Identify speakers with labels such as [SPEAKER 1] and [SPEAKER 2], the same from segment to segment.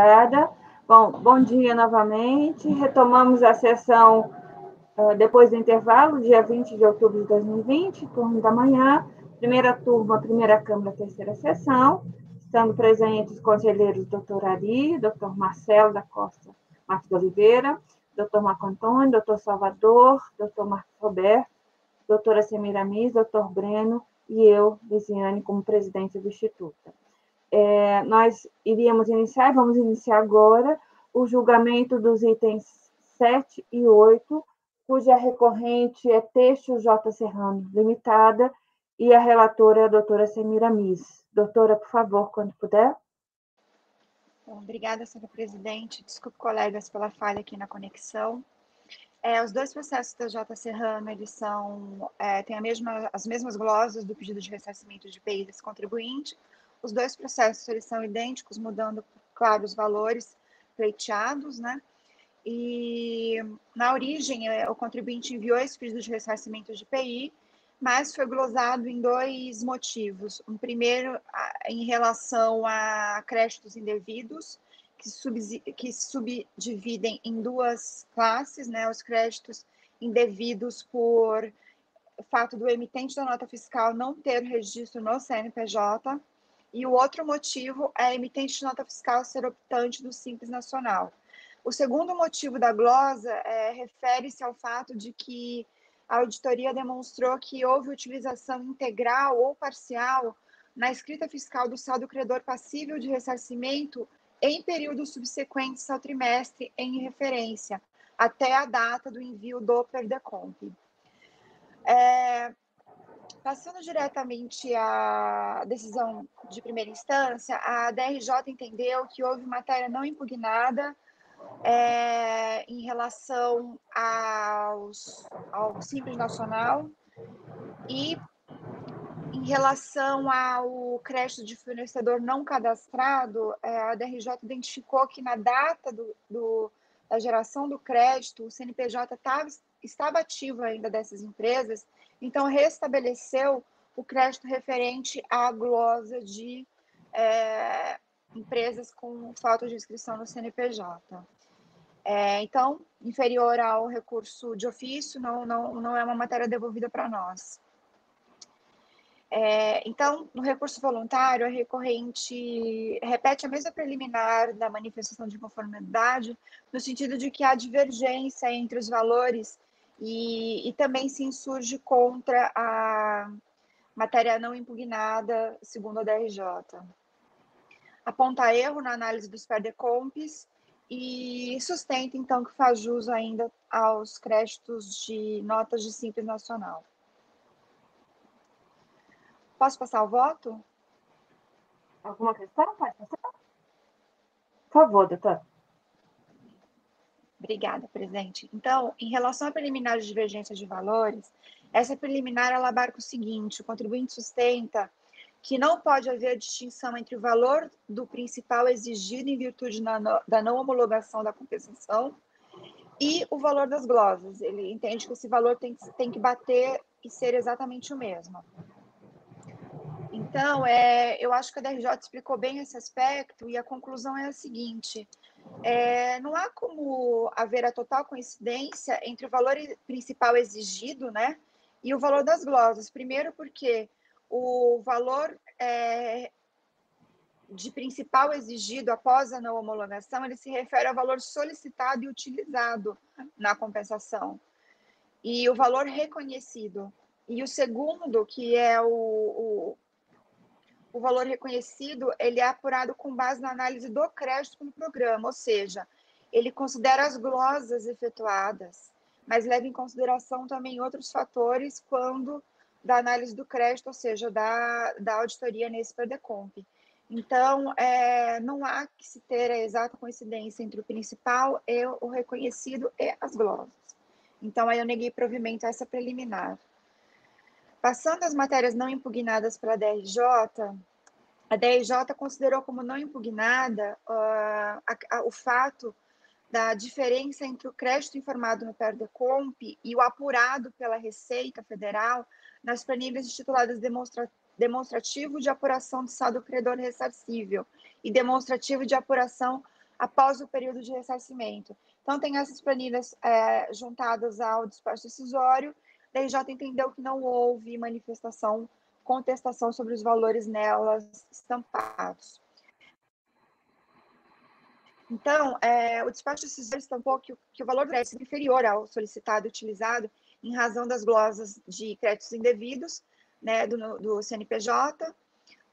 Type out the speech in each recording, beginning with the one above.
[SPEAKER 1] Obrigada. Bom dia novamente. Retomamos a sessão depois do intervalo, dia 20 de outubro de 2020, turno da manhã, primeira turma, primeira Câmara, terceira sessão, estando presentes os conselheiros doutor Ari, doutor Marcelo da Costa Marques de Oliveira, doutor Marco Antônio, doutor Salvador, doutor Marcos Roberto, doutora Semiramis, doutor Breno e eu, Lisiane, como presidente do Instituto. Nós vamos iniciar agora o julgamento dos itens 7 e 8, cuja recorrente é Têxtil J. Serrano Limitada, e a relatora é a doutora Semiramis. Doutora, por favor, quando puder.
[SPEAKER 2] Bom, obrigada, senhora presidente. Desculpe, colegas, pela falha aqui na conexão. Os dois processos da J. Serrano, eles têm as mesmas glosas do pedido de ressarcimento de IPI desse contribuinte. Os dois processos, eles são idênticos, mudando, claro, os valores pleiteados, né? E, na origem, o contribuinte enviou esse pedido de ressarcimento de IPI, mas foi glosado em dois motivos. Um primeiro, em relação a créditos indevidos, que subdividem em duas classes, né? Os créditos indevidos por fato do emitente da nota fiscal não ter registro no CNPJ, e o outro motivo é a emitente de nota fiscal ser optante do Simples Nacional. O segundo motivo da glosa refere-se ao fato de que a auditoria demonstrou que houve utilização integral ou parcial na escrita fiscal do saldo credor passível de ressarcimento em períodos subsequentes ao trimestre em referência, até a data do envio do PERDECOMP. Passando diretamente à decisão de primeira instância, a DRJ entendeu que houve matéria não impugnada em relação ao Simples Nacional e em relação ao crédito de fornecedor não cadastrado, a DRJ identificou que na data da geração do crédito, o CNPJ estava ativo ainda dessas empresas, então restabeleceu o crédito referente à glosa de empresas com falta de inscrição no CNPJ. Então, inferior ao recurso de ofício, não é uma matéria devolvida para nós. Então, no recurso voluntário, a recorrente repete a mesma preliminar da manifestação de conformidade, no sentido de que há divergência entre os valores e também se insurge contra a matéria não impugnada, segundo a DRJ. Aponta erro na análise dos PERDECOMPs e sustenta, então, que faz jus ainda aos créditos de notas de Simples Nacional. Posso passar o voto?
[SPEAKER 1] Alguma questão? Pode passar? Por favor, doutora.
[SPEAKER 2] Obrigada, presidente. Então, em relação à preliminar de divergência de valores, essa preliminar ela abarca o seguinte: o contribuinte sustenta que não pode haver distinção entre o valor do principal exigido em virtude da não homologação da compensação e o valor das glosas. Ele entende que esse valor tem que bater e ser exatamente o mesmo. Então, eu acho que a DRJ explicou bem esse aspecto e a conclusão é a seguinte: não há como haver a total coincidência entre o valor principal exigido, né, e o valor das glosas. Primeiro porque o valor de principal exigido após a não homologação, ele se refere ao valor solicitado e utilizado na compensação, e o valor reconhecido. E o segundo, que é o valor reconhecido, ele é apurado com base na análise do crédito no programa, ou seja, ele considera as glosas efetuadas, mas leva em consideração também outros fatores quando da análise do crédito, ou seja, da auditoria nesse PERDECOMP. Então, não há que se ter a exata coincidência entre o principal e o reconhecido e as glosas. Então, aí eu neguei provimento a essa preliminar. Passando as matérias não impugnadas pela DRJ, a DRJ considerou como não impugnada o fato da diferença entre o crédito informado no PERDECOMP e o apurado pela Receita Federal nas planilhas intituladas demonstrativo de apuração de saldo credor ressarcível e demonstrativo de apuração após o período de ressarcimento. Então, tem essas planilhas juntadas ao despacho decisório, a RJ entendeu que não houve contestação sobre os valores nelas estampados. Então, o despacho decisório estampou que o valor do crédito é inferior ao solicitado e utilizado em razão das glosas de créditos indevidos, né, do CNPJ,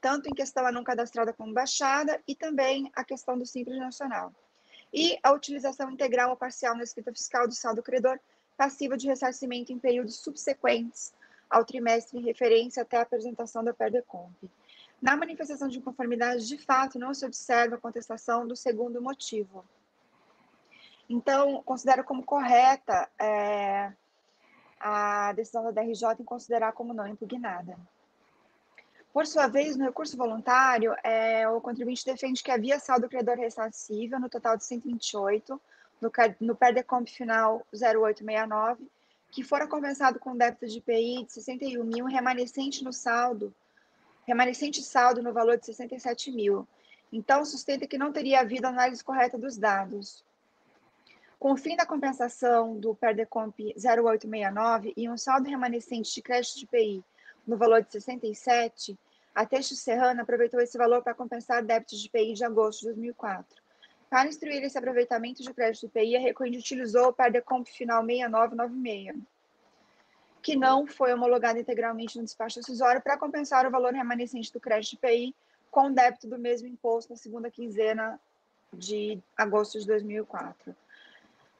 [SPEAKER 2] tanto em questão a não cadastrada como baixada, e também a questão do Simples Nacional. E a utilização integral ou parcial na escrita fiscal do saldo credor passiva de ressarcimento em períodos subsequentes ao trimestre em referência até a apresentação da PERDECOMP. Na manifestação de inconformidade, de fato, não se observa a contestação do segundo motivo. Então, considero como correta a decisão da DRJ em considerar como não impugnada. Por sua vez, no recurso voluntário, o contribuinte defende que havia saldo credor ressarcível no total de 128, no PERDECOMP final 0869, que fora compensado com débito de IPI de 61 mil, remanescente saldo no valor de 67 mil. Então, sustenta que não teria havido análise correta dos dados. Com o fim da compensação do PERDECOMP 0869 e um saldo remanescente de crédito de IPI no valor de 67, a Texto Serrana aproveitou esse valor para compensar débitos de IPI de agosto de 2004. Para instruir esse aproveitamento de crédito de IPI, a Recorrente utilizou o PERDECOMP final 6996, que não foi homologado integralmente no despacho decisório para compensar o valor remanescente do crédito de IPI com o débito do mesmo imposto na segunda quinzena de agosto de 2004.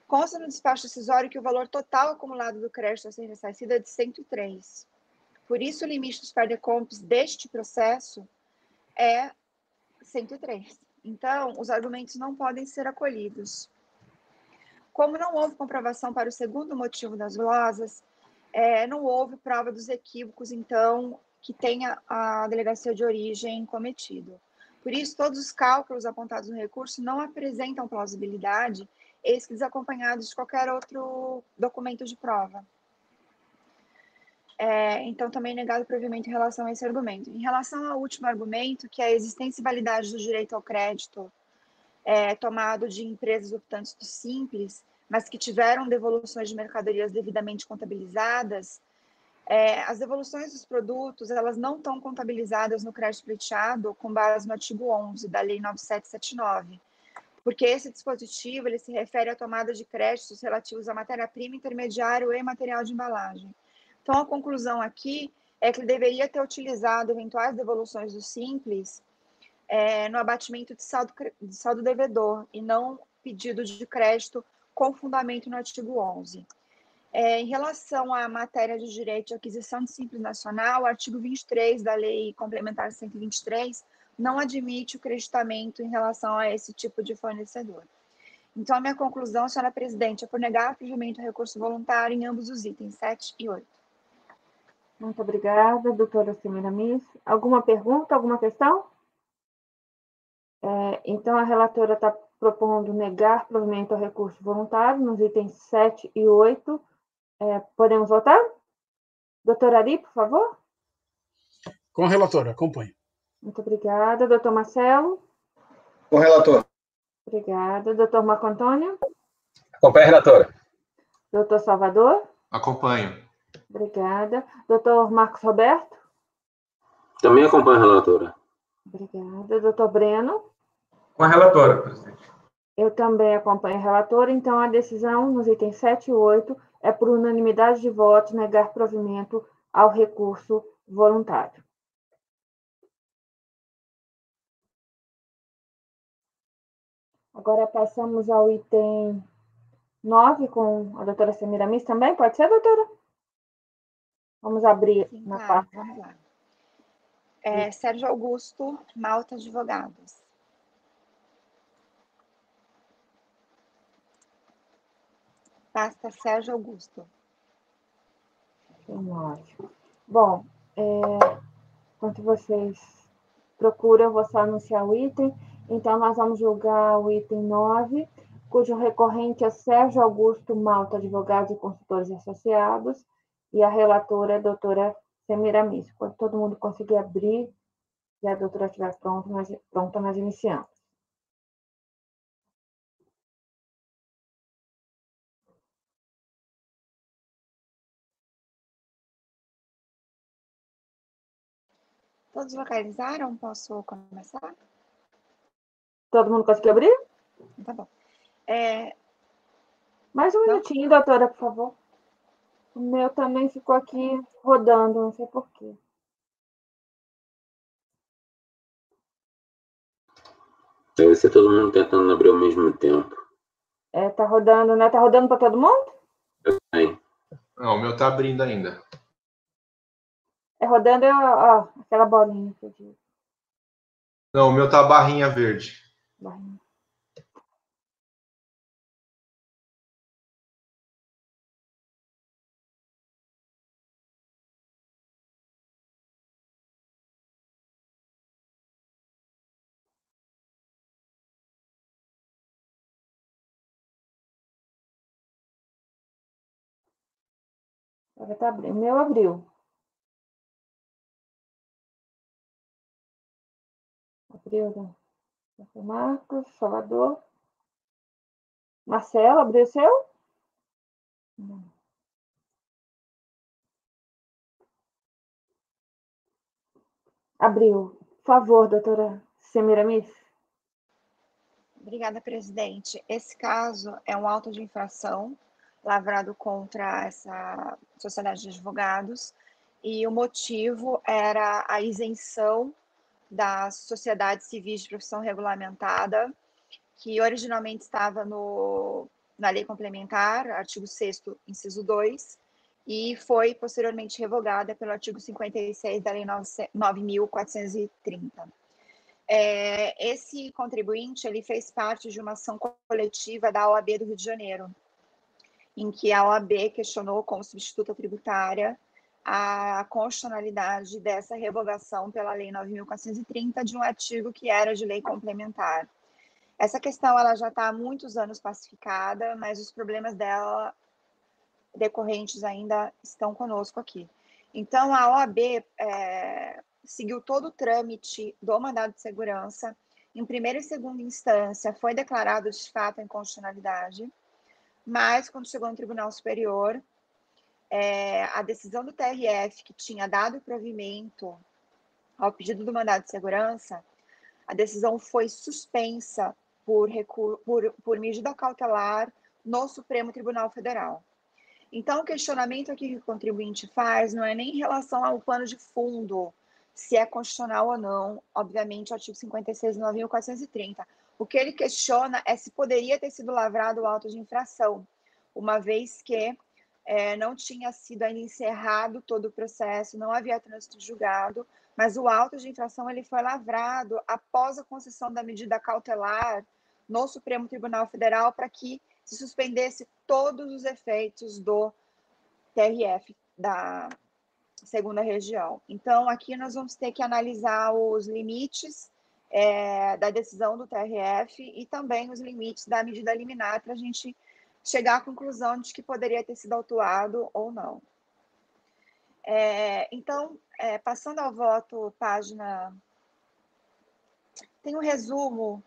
[SPEAKER 2] Consta no despacho decisório que o valor total acumulado do crédito a ser ressarcido é de 103. Por isso, o limite dos PERDECOMPs deste processo é 103. Então, os argumentos não podem ser acolhidos. Como não houve comprovação para o segundo motivo das glosas, não houve prova dos equívocos, então, que tenha a delegacia de origem cometido. Por isso, todos os cálculos apontados no recurso não apresentam plausibilidade, eis que desacompanhados de qualquer outro documento de prova. Então, também negado o provimento em relação a esse argumento. Em relação ao último argumento, que é a existência e validade do direito ao crédito tomado de empresas optantes do Simples, mas que tiveram devoluções de mercadorias devidamente contabilizadas, as devoluções dos produtos, elas não estão contabilizadas no crédito pleiteado com base no artigo 11 da Lei 9779, porque esse dispositivo ele se refere à tomada de créditos relativos à matéria-prima, intermediário e material de embalagem. Então, a conclusão aqui é que ele deveria ter utilizado eventuais devoluções do Simples no abatimento de saldo devedor e não pedido de crédito com fundamento no artigo 11. Em relação à matéria de direito de aquisição de Simples Nacional, o artigo 23 da Lei Complementar 123 não admite o creditamento em relação a esse tipo de fornecedor. Então, a minha conclusão, senhora presidente, é por negar o provimento do recurso voluntário em ambos os itens 7 e 8.
[SPEAKER 1] Muito obrigada, doutora Semiramis. Alguma pergunta, alguma questão? Então, a relatora está propondo negar provimento ao recurso voluntário nos itens 7 e 8. Podemos votar? Doutor Ari, por favor.
[SPEAKER 3] Com a relatora, acompanhe.
[SPEAKER 1] Muito obrigada. Doutor Marcelo?
[SPEAKER 4] Com o relator.
[SPEAKER 1] Obrigada. Doutor Marco Antônio?
[SPEAKER 4] Acompanhe a relatora.
[SPEAKER 1] Doutor Salvador?
[SPEAKER 5] Acompanho.
[SPEAKER 1] Obrigada. Doutor Marcos Roberto?
[SPEAKER 6] Também acompanho a relatora.
[SPEAKER 1] Obrigada. Doutor Breno?
[SPEAKER 5] Com a relatora, presidente.
[SPEAKER 1] Eu também acompanho a relatora. Então, a decisão nos itens 7 e 8 é por unanimidade de votos negar provimento ao recurso voluntário. Agora passamos ao item 9 com a doutora Semiramis também. Pode ser, doutora? Vamos abrir.
[SPEAKER 2] Sim,
[SPEAKER 1] na
[SPEAKER 2] claro,
[SPEAKER 1] parte.
[SPEAKER 2] vamos lá. Sérgio Augusto, Malta Advogados. Pasta Sérgio Augusto.
[SPEAKER 1] Ótimo. Bom, enquanto vocês procuram, eu vou só anunciar o item. Então, nós vamos julgar o item 9, cujo recorrente é Sérgio Augusto Malta Advogados e Consultores Associados, e a relatora é a doutora Semiramis. Quando todo mundo conseguir abrir, e a doutora estiver pronta, nós iniciamos.
[SPEAKER 2] Todos localizaram? Posso começar?
[SPEAKER 1] Todo mundo conseguiu abrir?
[SPEAKER 2] Tá bom.
[SPEAKER 1] Mais um minutinho, doutora, por favor. O meu também ficou aqui rodando, não sei por quê.
[SPEAKER 6] Deve ser todo mundo tentando abrir ao mesmo tempo.
[SPEAKER 1] Tá rodando, né? Tá rodando para todo mundo?
[SPEAKER 6] Aí.
[SPEAKER 5] Não, o meu tá abrindo ainda.
[SPEAKER 1] Rodando, ó, aquela bolinha que eu digo.
[SPEAKER 5] Não, o meu tá barrinha verde.
[SPEAKER 1] Barrinha. Agora tá abrindo. O meu abriu. Abriu, né? Marcos, Salvador. Marcelo, abriu o seu? Não. Abriu. Por favor, doutora Semiramis.
[SPEAKER 2] Obrigada, presidente. Esse caso é um auto de infração lavrado contra essa sociedade de advogados e o motivo era a isenção das sociedades civis de profissão regulamentada, que originalmente estava na lei complementar, artigo 6º, inciso 2, e foi posteriormente revogada pelo artigo 56 da lei 9.430. Esse contribuinte ele fez parte de uma ação coletiva da OAB do Rio de Janeiro, em que a OAB questionou como substituta tributária a constitucionalidade dessa revogação pela Lei 9.430 de um artigo que era de lei complementar. Essa questão ela já está há muitos anos pacificada, mas os problemas dela decorrentes ainda estão conosco aqui. Então, a OAB seguiu todo o trâmite do mandado de segurança. Em primeira e segunda instância, foi declarado de fato a inconstitucionalidade, mas quando chegou no Tribunal Superior, a decisão do TRF, que tinha dado provimento ao pedido do mandado de segurança, a decisão foi suspensa por medida cautelar no Supremo Tribunal Federal. Então, o questionamento aqui que o contribuinte faz não é nem em relação ao plano de fundo, se é constitucional ou não, obviamente, o artigo 56 de 9.430. O que ele questiona é se poderia ter sido lavrado o auto de infração, uma vez que não tinha sido ainda encerrado todo o processo, não havia trânsito julgado, mas o auto de infração ele foi lavrado após a concessão da medida cautelar no Supremo Tribunal Federal para que se suspendesse todos os efeitos do TRF da segunda região. Então, aqui nós vamos ter que analisar os limites da decisão do TRF e também os limites da medida liminar para a gente chegar à conclusão de que poderia ter sido autuado ou não. Então, passando ao voto, página... Tem um resumo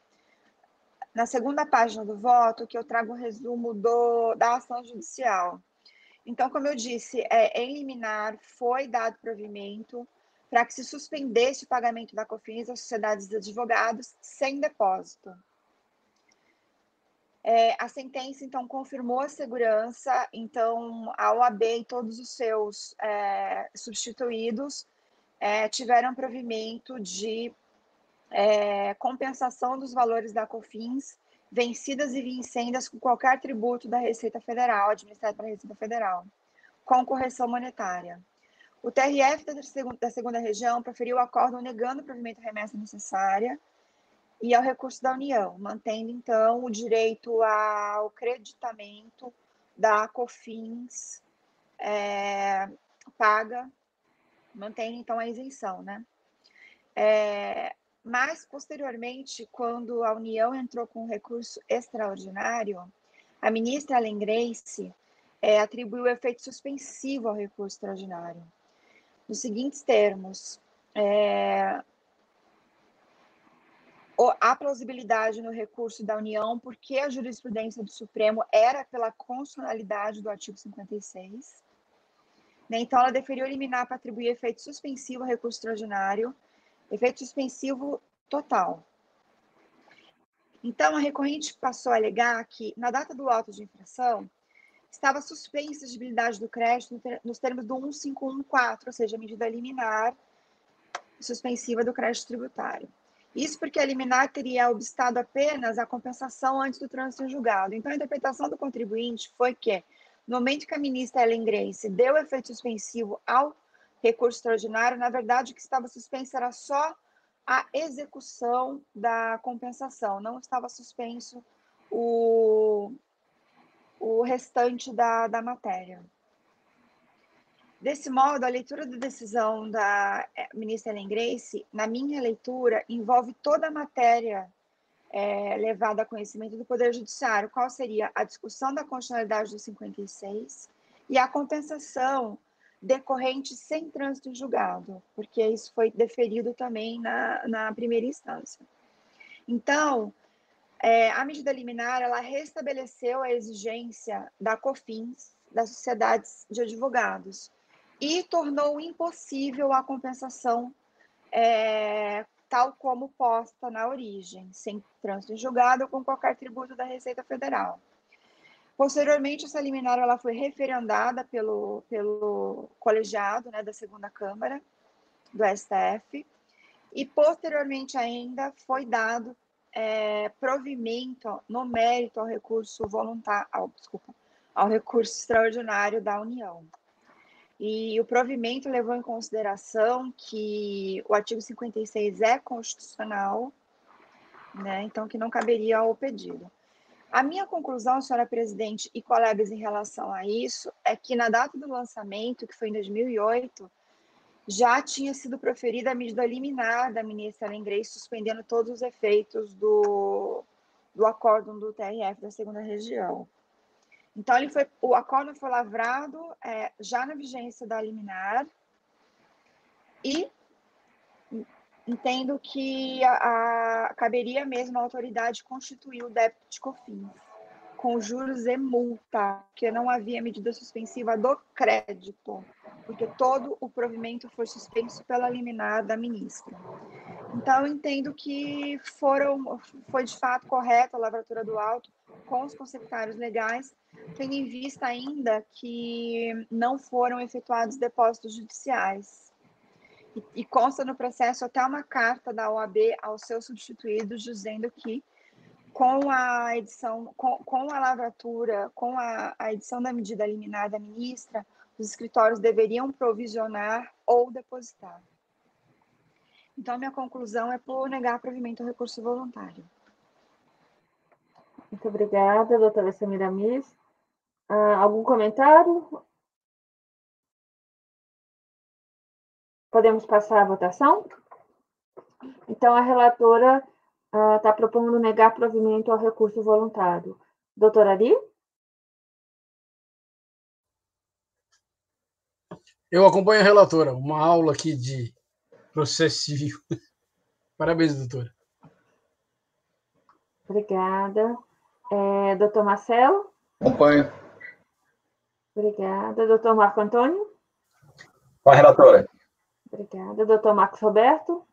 [SPEAKER 2] na segunda página do voto, que eu trago um resumo da ação judicial. Então, como eu disse, em liminar foi dado provimento para que se suspendesse o pagamento da COFINS às sociedades de advogados sem depósito. A sentença, então, confirmou a segurança, então a OAB e todos os seus substituídos tiveram provimento de compensação dos valores da COFINS vencidas e vincendas com qualquer tributo da Receita Federal, administrado pela Receita Federal, com correção monetária. O TRF da segunda região proferiu o acórdão negando o provimento à remessa necessária e ao recurso da União, mantendo, então, o direito ao creditamento da COFINS paga, mantendo, então, a isenção, né? Mas, posteriormente, quando a União entrou com um recurso extraordinário, a ministra Ellen Grace atribuiu efeito suspensivo ao recurso extraordinário, nos seguintes termos: a plausibilidade no recurso da União, porque a jurisprudência do Supremo era pela constitucionalidade do artigo 56. Então, ela deferiu liminar para atribuir efeito suspensivo ao recurso extraordinário, efeito suspensivo total. Então, a recorrente passou a alegar que, na data do auto de infração, estava suspensa a exigibilidade do crédito nos termos do 1514, ou seja, a medida liminar suspensiva do crédito tributário. Isso porque a liminar teria obstado apenas a compensação antes do trânsito em julgado. Então, a interpretação do contribuinte foi que, no momento que a ministra Ellen Grace deu efeito suspensivo ao recurso extraordinário, na verdade, o que estava suspenso era só a execução da compensação, não estava suspenso o restante da matéria. Desse modo, a leitura da decisão da ministra Ellen Grace, na minha leitura, envolve toda a matéria levada a conhecimento do Poder Judiciário, qual seria a discussão da constitucionalidade do 56 e a compensação decorrente sem trânsito em julgado, porque isso foi deferido também na primeira instância. Então, a medida liminar, ela restabeleceu a exigência da COFINS, das sociedades de advogados, e tornou impossível a compensação tal como posta na origem, sem trânsito em julgado ou com qualquer tributo da Receita Federal. Posteriormente, essa liminar ela foi referendada pelo colegiado, né, da segunda Câmara do STF, e posteriormente ainda foi dado provimento no mérito ao recurso ao recurso extraordinário da União. E o provimento levou em consideração que o artigo 56 é constitucional, né, então que não caberia ao pedido. A minha conclusão, senhora presidente e colegas, em relação a isso, é que na data do lançamento, que foi em 2008, já tinha sido proferida a medida liminar da ministra Ellen Grace, suspendendo todos os efeitos do acórdão do TRF da segunda região. Então, o acórdão foi lavrado já na vigência da liminar e entendo que caberia mesmo à autoridade constituir o débito de COFINS, com juros e multa, porque não havia medida suspensiva do crédito, porque todo o provimento foi suspenso pela liminar da ministra. Então, eu entendo que foi de fato correta a lavratura do auto com os conceptários legais, tendo em vista ainda que não foram efetuados depósitos judiciais. E consta no processo até uma carta da OAB aos seus substituídos, dizendo que com a edição, com a lavratura, com a edição da medida liminar da ministra, os escritórios deveriam provisionar ou depositar. Então, minha conclusão é por negar provimento ao recurso voluntário.
[SPEAKER 1] Muito obrigada, doutora Semiramis. Algum comentário? Podemos passar à votação? Então, a relatora está propondo negar provimento ao recurso voluntário. Doutora Ari?
[SPEAKER 3] Eu acompanho a relatora. Uma aula aqui de processo civil. Parabéns, doutora.
[SPEAKER 1] Obrigada. Doutor Marcelo?
[SPEAKER 4] Acompanho.
[SPEAKER 1] Obrigada. Doutor Marco Antônio?
[SPEAKER 4] Com a relatora.
[SPEAKER 1] Obrigada. Doutor Marcos Roberto?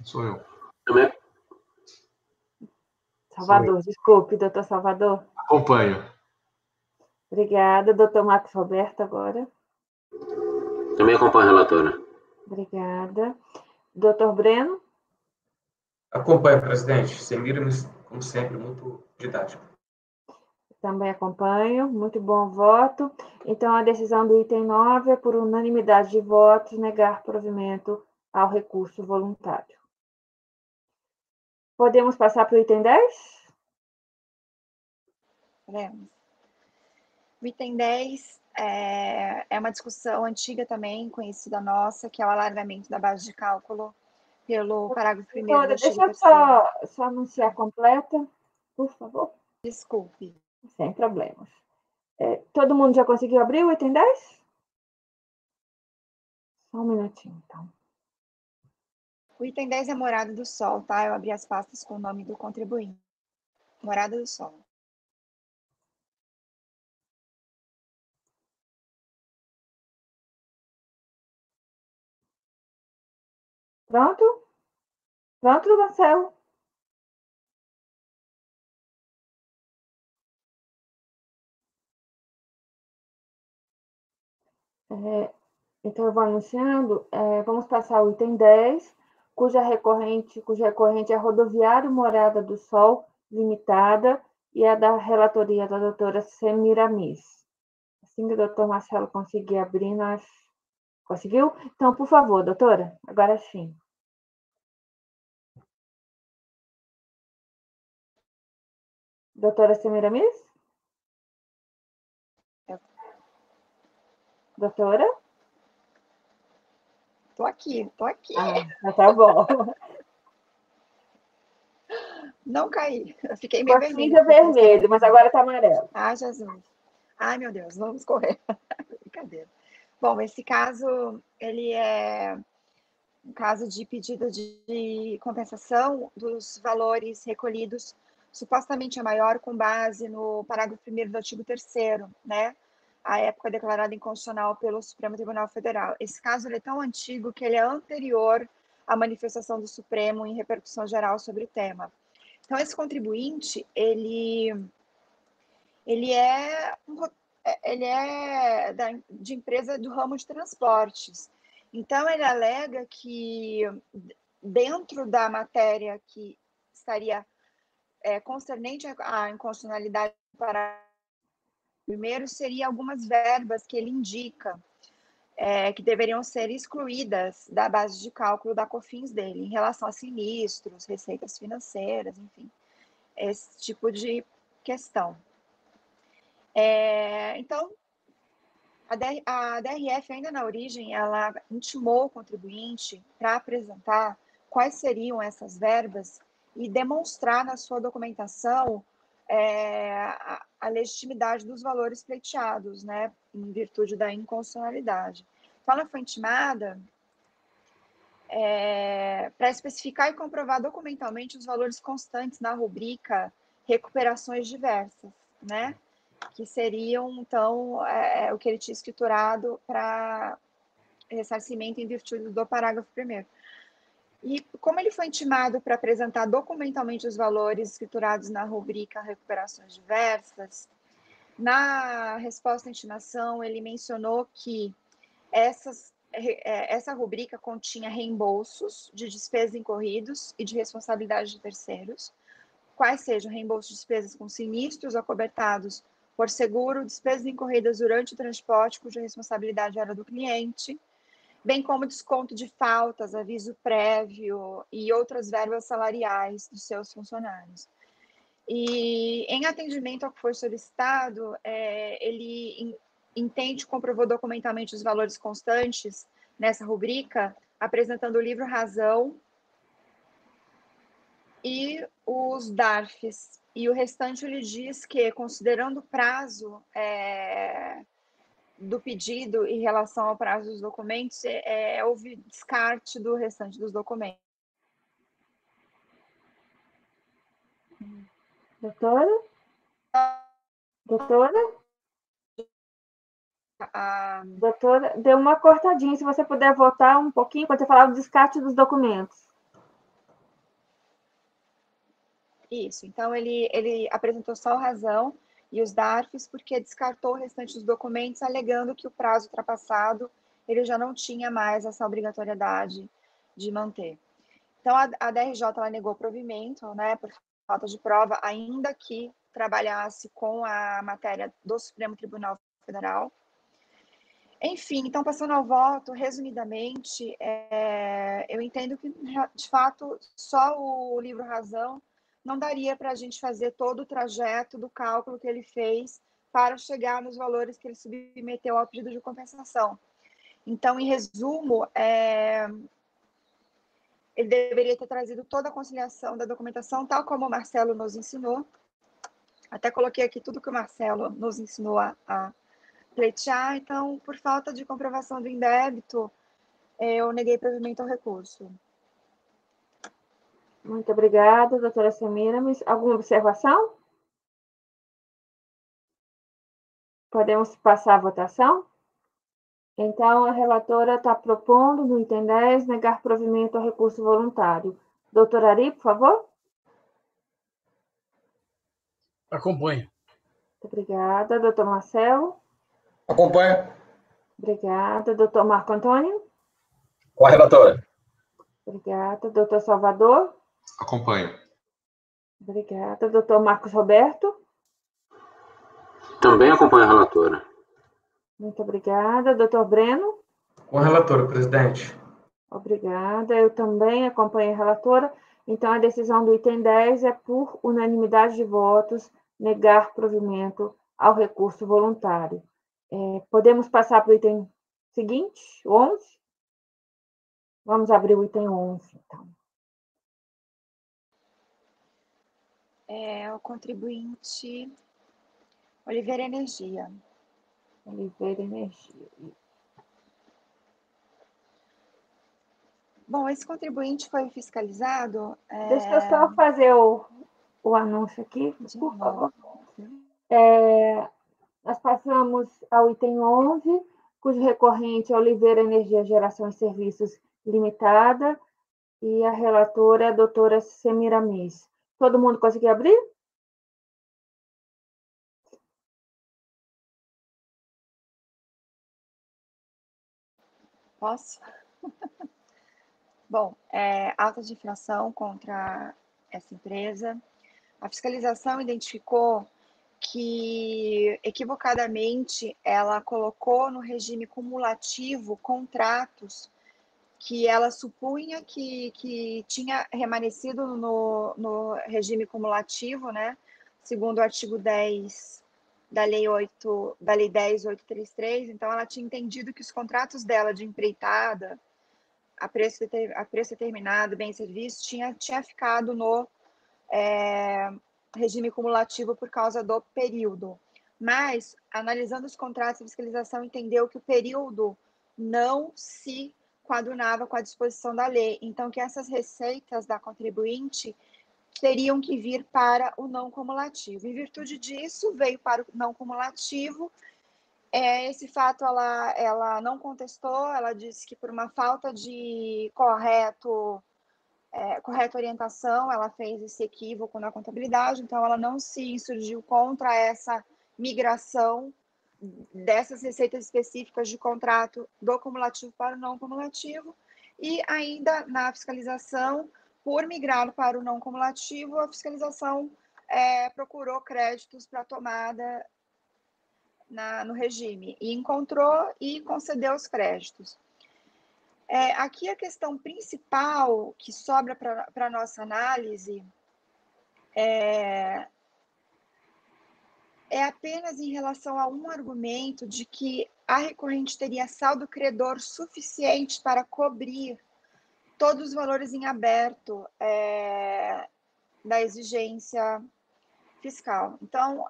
[SPEAKER 5] Sou eu.
[SPEAKER 6] Também
[SPEAKER 1] Salvador, desculpe, doutor Salvador.
[SPEAKER 5] Acompanho.
[SPEAKER 1] Obrigada. Doutor Marcos Roberto, agora.
[SPEAKER 6] acompanho a relatora.
[SPEAKER 1] Obrigada. Doutor Breno?
[SPEAKER 7] Acompanho, presidente. Semiramis, como sempre, muito didático.
[SPEAKER 1] Também acompanho. Muito bom voto. Então, a decisão do item 9 é por unanimidade de votos negar provimento ao recurso voluntário. Podemos passar para o item 10?
[SPEAKER 2] Podemos. O item 10 é uma discussão antiga também, conhecida nossa, que é o alargamento da base de cálculo pelo parágrafo 1º do artigo 3º.
[SPEAKER 1] Deixa eu só anunciar completa, por favor.
[SPEAKER 2] Desculpe.
[SPEAKER 1] Sem problemas. Todo mundo já conseguiu abrir o item 10? Só um minutinho, então.
[SPEAKER 2] O item 10 é Morada do Sol, tá? Eu abri as pastas com o nome do contribuinte. Morada do Sol.
[SPEAKER 1] Pronto? Pronto, Marcelo? Então, eu vou anunciando. Vamos passar o item 10, cuja recorrente é Rodoviário Morada do Sol Limitada, e é da relatoria da doutora Semiramis. Assim que o doutor Marcelo conseguir abrir, nós... Conseguiu? Então, por favor, doutora, agora sim. Doutora Semiramis? Doutora?
[SPEAKER 2] Tô aqui.
[SPEAKER 1] Tá bom.
[SPEAKER 2] Não caí. Eu fiquei meio
[SPEAKER 1] Ficou
[SPEAKER 2] vermelha.
[SPEAKER 1] cinza vermelho, mas agora está amarelo.
[SPEAKER 2] Ai, Jesus. Ai, meu Deus, vamos correr. Brincadeira. Bom, esse caso, ele é um caso de pedido de compensação dos valores recolhidos supostamente a maior com base no parágrafo 1º do artigo 3º, né? A época declarada inconstitucional pelo Supremo Tribunal Federal. Esse caso ele é tão antigo que ele é anterior à manifestação do Supremo em repercussão geral sobre o tema. Então, esse contribuinte, ele é de empresa do ramo de transportes. Então, ele alega que, dentro da matéria que estaria concernente à inconstitucionalidade para primeiro, seria algumas verbas que ele indica que deveriam ser excluídas da base de cálculo da COFINS dele, em relação a sinistros, receitas financeiras, enfim, esse tipo de questão. Então, a DRF, ainda na origem, ela intimou o contribuinte para apresentar quais seriam essas verbas e demonstrar na sua documentação a legitimidade dos valores pleiteados, né, em virtude da inconstitucionalidade. Então, ela foi intimada para especificar e comprovar documentalmente os valores constantes na rubrica recuperações diversas, né? Que seriam, então, o que ele tinha escriturado para ressarcimento em virtude do parágrafo 1º. E como ele foi intimado para apresentar documentalmente os valores escriturados na rubrica recuperações diversas, na resposta à intimação, ele mencionou que essa rubrica continha reembolsos de despesas incorridos e de responsabilidade de terceiros, quais sejam reembolsos de despesas com sinistros acobertados por seguro, despesas incorridas durante o transporte cuja responsabilidade era do cliente, bem como desconto de faltas, aviso prévio e outras verbas salariais dos seus funcionários. E, em atendimento ao que foi solicitado, ele entende, comprovou documentalmente os valores constantes nessa rubrica, apresentando o livro Razão e os DARFs. E o restante ele diz que, considerando o prazo do pedido em relação ao prazo dos documentos, houve descarte do restante dos documentos.
[SPEAKER 1] Doutora? Doutora? Doutora, deu uma cortadinha. Se você puder voltar um pouquinho, quando você falava do descarte dos documentos.
[SPEAKER 2] Isso. Então, ele apresentou só razão e os DARFs, porque descartou o restante dos documentos, alegando que o prazo ultrapassado, ele já não tinha mais essa obrigatoriedade de manter. Então, a DRJ ela negou provimento, né, por falta de prova, ainda que trabalhasse com a matéria do Supremo Tribunal Federal. Enfim, então, passando ao voto, resumidamente, eu entendo que, de fato, só o livro Razão não daria para a gente fazer todo o trajeto do cálculo que ele fez para chegar nos valores que ele submeteu ao pedido de compensação. Então, em resumo, ele deveria ter trazido toda a conciliação da documentação, tal como o Marcelo nos ensinou. Até coloquei aqui tudo que o Marcelo nos ensinou a pleitear. Então, por falta de comprovação do indébito, eu neguei provimento ao recurso.
[SPEAKER 1] Muito obrigada, doutora Semiramis. Alguma observação? Podemos passar a votação? Então, a relatora está propondo, no item 10, negar provimento ao recurso voluntário. Doutor Ari, por favor.
[SPEAKER 3] Acompanho.
[SPEAKER 1] Muito obrigada. Doutor Marcelo.
[SPEAKER 4] Acompanho.
[SPEAKER 1] Obrigada. Doutor Marco Antônio.
[SPEAKER 4] Com a relatora.
[SPEAKER 1] Obrigada. Doutor Salvador.
[SPEAKER 5] Acompanho.
[SPEAKER 1] Obrigada. Doutor Marcos Roberto.
[SPEAKER 6] Também acompanho a relatora.
[SPEAKER 1] Muito obrigada. Doutor Breno.
[SPEAKER 7] Com a relatora, presidente.
[SPEAKER 1] Obrigada. Eu também acompanho a relatora. Então, a decisão do item 10 é por unanimidade de votos, negar provimento ao recurso voluntário. Podemos passar para o item seguinte, 11? Vamos abrir o item 11, então.
[SPEAKER 2] O contribuinte Oliveira Energia.
[SPEAKER 1] Oliveira Energia.
[SPEAKER 2] Bom, esse contribuinte foi fiscalizado...
[SPEAKER 1] Deixa eu só fazer o anúncio aqui, por favor. Nós passamos ao item 11, cujo recorrente é Oliveira Energia Geração e Serviços Limitada, e a relatora é a doutora Semiramis. Todo mundo conseguiu abrir?
[SPEAKER 2] Posso? Bom, auta de infração contra essa empresa. A fiscalização identificou que, equivocadamente, ela colocou no regime cumulativo contratos que ela supunha que tinha remanescido no regime cumulativo, né? Segundo o artigo 10 da Lei 10.833. Então, ela tinha entendido que os contratos dela de empreitada, a preço determinado, bem e serviço, tinha ficado no regime cumulativo por causa do período. Mas, analisando os contratos, a fiscalização entendeu que o período não se coadunava com a disposição da lei. Então, que essas receitas da contribuinte teriam que vir para o não cumulativo. Em virtude disso, veio para o não cumulativo. Esse fato ela não contestou, ela disse que por uma falta de correta orientação, ela fez esse equívoco na contabilidade, então ela não se insurgiu contra essa migração dessas receitas específicas de contrato do cumulativo para o não cumulativo, e ainda na fiscalização, por migrar para o não cumulativo, a fiscalização procurou créditos para tomada no regime, e encontrou e concedeu os créditos. Aqui a questão principal que sobra para a nossa análise é apenas em relação a um argumento de que a recorrente teria saldo credor suficiente para cobrir todos os valores em aberto da exigência fiscal. Então,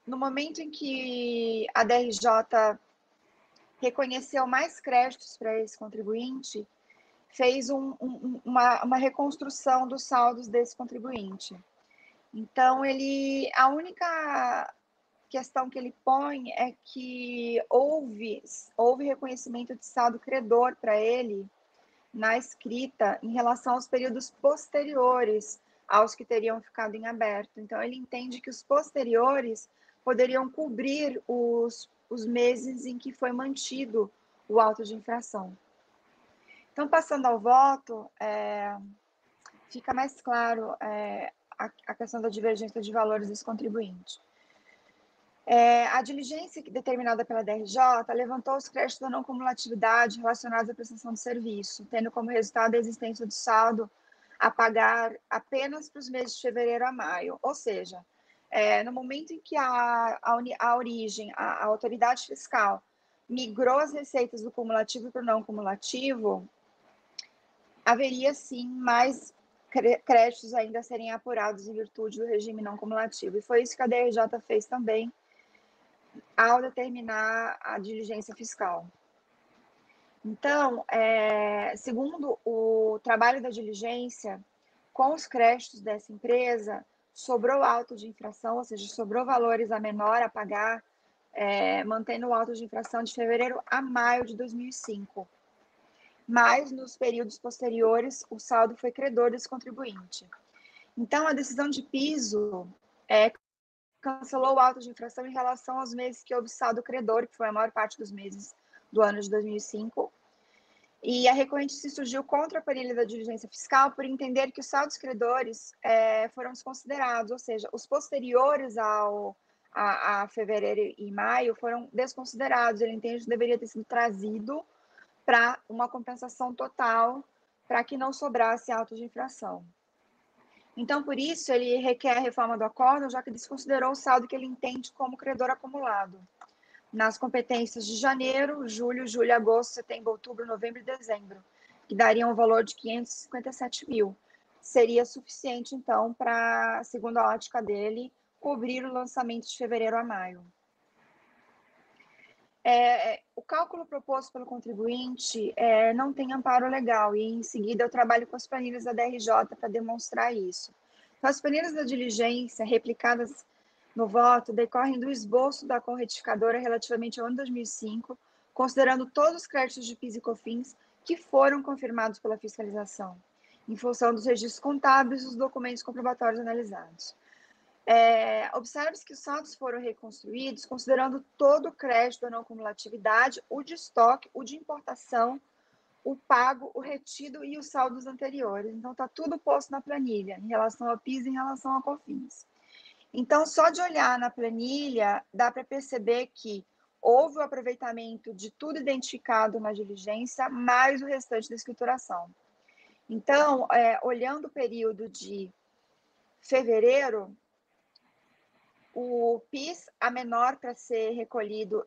[SPEAKER 2] no momento em que a DRJ reconheceu mais créditos para esse contribuinte, fez uma reconstrução dos saldos desse contribuinte. Então, a única questão que ele põe é que houve reconhecimento de saldo credor para ele na escrita em relação aos períodos posteriores aos que teriam ficado em aberto. Então, ele entende que os posteriores poderiam cobrir os meses em que foi mantido o auto de infração. Então, passando ao voto, fica mais claro a questão da divergência de valores desse contribuinte. A diligência determinada pela DRJ levantou os créditos da não cumulatividade relacionados à prestação de serviço, tendo como resultado a existência do saldo a pagar apenas para os meses de fevereiro a maio. Ou seja, no momento em que a autoridade fiscal migrou as receitas do cumulativo para o não cumulativo, haveria sim mais créditos ainda a serem apurados em virtude do regime não cumulativo. E foi isso que a DRJ fez também ao determinar a diligência fiscal. Então, segundo o trabalho da diligência, com os créditos dessa empresa, sobrou auto de infração, ou seja, sobrou valores a menor a pagar, mantendo o auto de infração de fevereiro a maio de 2005. mas nos períodos posteriores o saldo foi credor desse contribuinte. Então, a decisão de piso cancelou o auto de infração em relação aos meses que houve saldo credor, que foi a maior parte dos meses do ano de 2005. E a recorrente se surgiu contra a planilha da diligência fiscal por entender que os saldos credores foram desconsiderados, ou seja, os posteriores a fevereiro e maio foram desconsiderados. Ele entende que deveria ter sido trazido para uma compensação total, para que não sobrasse auto de infração. Então, por isso, ele requer a reforma do acórdão, já que desconsiderou o saldo que ele entende como credor acumulado nas competências de janeiro, julho, agosto, setembro, outubro, novembro e dezembro, que daria um valor de 557 mil. Seria suficiente, então, para, segundo a ótica dele, cobrir o lançamento de fevereiro a maio. O cálculo proposto pelo contribuinte não tem amparo legal, e em seguida eu trabalho com as planilhas da DRJ para demonstrar isso. Então, as planilhas da diligência replicadas no voto decorrem do esboço da corretificadora relativamente ao ano 2005, considerando todos os créditos de PIS e COFINS que foram confirmados pela fiscalização, em função dos registros contábeis e dos documentos comprobatórios analisados. Observe-se que os saldos foram reconstruídos considerando todo o crédito da não cumulatividade, o de estoque, o de importação, o pago, o retido e os saldos anteriores. Então, está tudo posto na planilha, em relação ao PIS e em relação ao COFINS. Então, só de olhar na planilha, dá para perceber que houve o aproveitamento de tudo identificado na diligência, mais o restante da escrituração. Então, olhando o período de fevereiro, o PIS a menor para ser recolhido,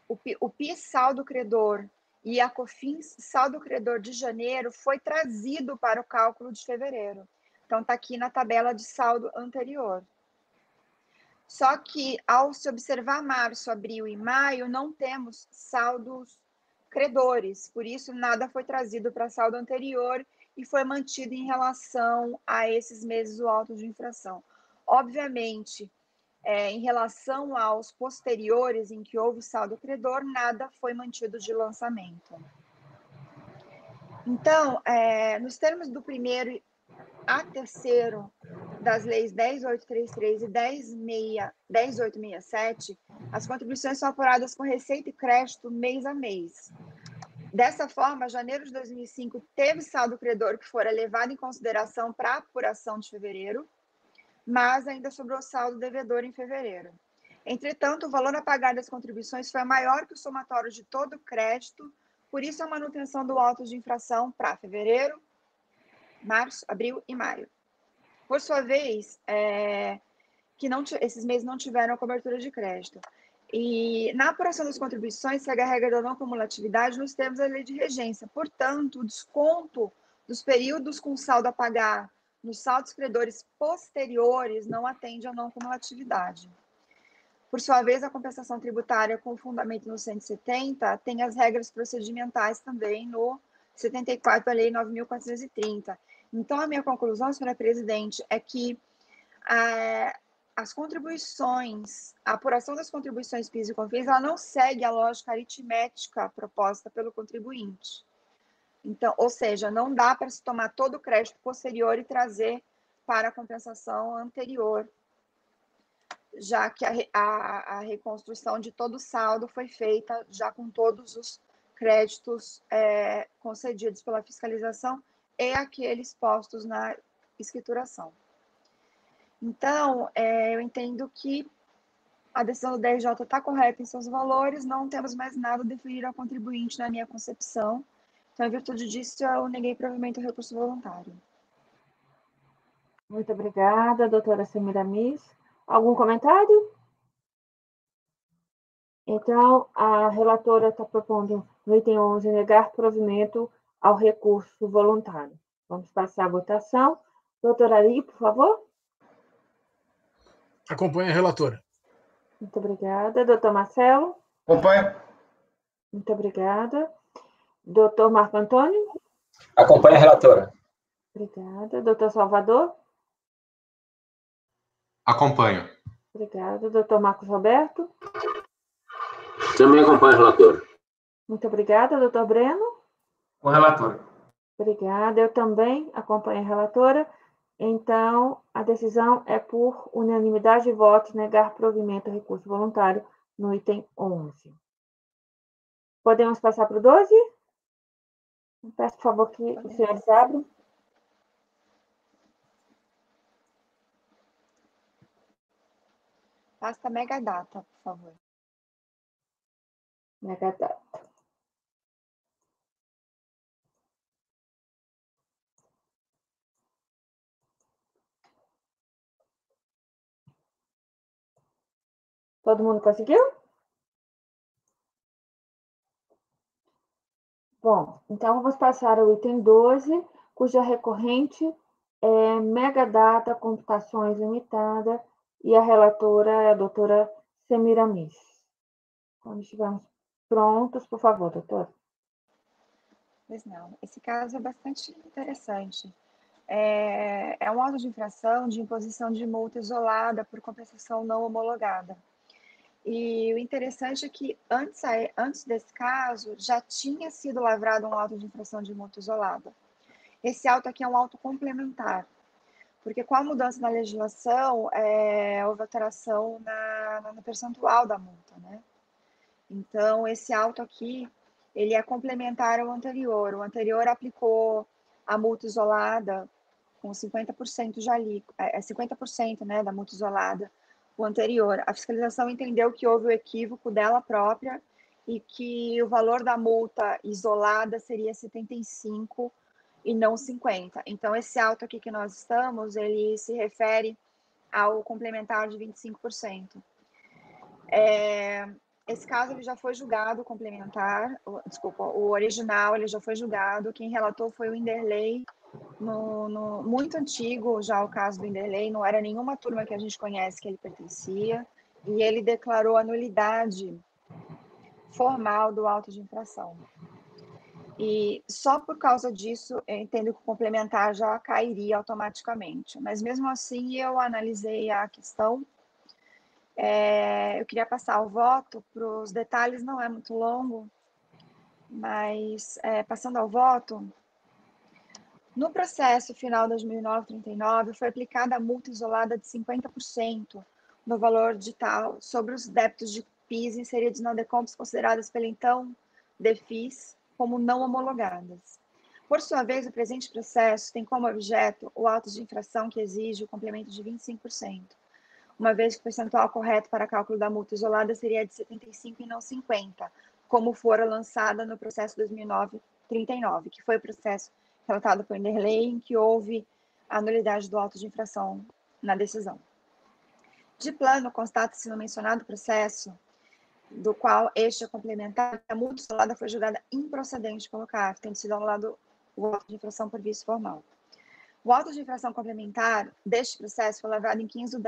[SPEAKER 2] o PIS saldo credor e a COFINS saldo credor de janeiro foi trazido para o cálculo de fevereiro. Então, está aqui na tabela de saldo anterior. Só que, ao se observar março, abril e maio, não temos saldos credores, por isso nada foi trazido para saldo anterior e foi mantido em relação a esses meses o auto de infração. Obviamente, em relação aos posteriores em que houve saldo credor, nada foi mantido de lançamento. Então, nos termos do primeiro a terceiro das leis 10.833 e 10.867, as contribuições são apuradas com receita e crédito mês a mês. Dessa forma, janeiro de 2005 teve saldo credor que fora levado em consideração para a apuração de fevereiro, mas ainda sobrou saldo devedor em fevereiro. Entretanto, o valor a pagar das contribuições foi maior que o somatório de todo o crédito, por isso a manutenção do auto de infração para fevereiro, março, abril e maio. Por sua vez, esses meses não tiveram cobertura de crédito. E na apuração das contribuições, segue a regra da não cumulatividade nos termos da lei de regência. Portanto, o desconto dos períodos com saldo a pagar nos saldos credores posteriores não atende à não cumulatividade. Por sua vez, a compensação tributária com fundamento no 170 tem as regras procedimentais também no 74 da Lei 9.430. Então, a minha conclusão, senhora presidente, é que as contribuições, a apuração das contribuições PIS e COFINS, ela não segue a lógica aritmética proposta pelo contribuinte. Então, ou seja, não dá para se tomar todo o crédito posterior e trazer para a compensação anterior, já que a reconstrução de todo o saldo foi feita já com todos os créditos concedidos pela fiscalização e aqueles postos na escrituração. Então, eu entendo que a decisão do DRJ está correta em seus valores, não temos mais nada a deferir ao contribuinte na minha concepção. Então, em virtude disso, eu neguei provavelmente o recurso voluntário.
[SPEAKER 1] Muito obrigada, doutora Semiramis. Algum comentário? Então, a relatora está propondo, no item 11, negar provimento ao recurso voluntário. Vamos passar a votação. Doutora Ari, por favor.
[SPEAKER 3] Acompanhe a relatora.
[SPEAKER 1] Muito obrigada. Doutor Marcelo.
[SPEAKER 4] Acompanho.
[SPEAKER 1] Muito obrigada. Doutor Marco Antônio.
[SPEAKER 4] Acompanho a relatora.
[SPEAKER 1] Obrigada. Doutor Salvador.
[SPEAKER 5] Acompanho.
[SPEAKER 1] Obrigada. Doutor Marcos Roberto.
[SPEAKER 6] Também acompanho a relatora.
[SPEAKER 1] Muito obrigada. Doutor Breno.
[SPEAKER 7] Com a relatora.
[SPEAKER 1] Obrigada. Eu também acompanho a relatora. Então, a decisão é por unanimidade de votos negar provimento ao recurso voluntário no item 11. Podemos passar para o 12? Peço, por favor, que os senhores abram.
[SPEAKER 2] Pasta Megadata, por favor.
[SPEAKER 1] Megadata. Todo mundo conseguiu? Bom, então vamos passar ao item 12, cuja recorrente é Megadata Computações Limitada e a relatora é a doutora Semiramis. Quando estivermos prontos, por favor, doutora.
[SPEAKER 2] Pois não, esse caso é bastante interessante. É um auto de infração de imposição de multa isolada por compensação não homologada. E o interessante é que antes desse caso já tinha sido lavrado um auto de infração de multa isolada. Esse auto aqui é um auto complementar, porque com a mudança na legislação houve alteração no percentual da multa, né? Então, esse auto aqui, ele é complementar ao anterior. O anterior aplicou a multa isolada com 50% já ali, 50%, né, da multa isolada, o anterior. A fiscalização entendeu que houve o equívoco dela própria e que o valor da multa isolada seria 75 e não 50. Então, esse auto aqui que nós estamos, ele se refere ao complementar de 25%. Esse caso ele já foi julgado, o original ele já foi julgado. Quem relatou foi o Inderley, muito antigo já o caso do Inderley, não era nenhuma turma que a gente conhece que ele pertencia, e ele declarou a nulidade formal do auto de infração. E só por causa disso, eu entendo que o complementar já cairia automaticamente. Mas mesmo assim, eu analisei a questão. Eu queria passar o voto para os detalhes, não é muito longo, mas passando ao voto, no processo final 2009-39 foi aplicada a multa isolada de 50% no valor digital sobre os débitos de PIS inseridos na DECOMPS consideradas pela então DEFIS como não homologadas. Por sua vez, o presente processo tem como objeto o auto de infração que exige o complemento de 25%. Uma vez que o percentual correto para cálculo da multa isolada seria de 75% e não 50%, como fora lançada no processo 2009-39, que foi o processo relatado por Inderley, em que houve a nulidade do auto de infração na decisão. De plano, constata-se no mencionado processo, do qual este é complementar, a multa isolada foi julgada improcedente pelo CARF, tendo sido anulado o auto de infração por vício formal. O auto de infração complementar deste processo foi lavrado em 15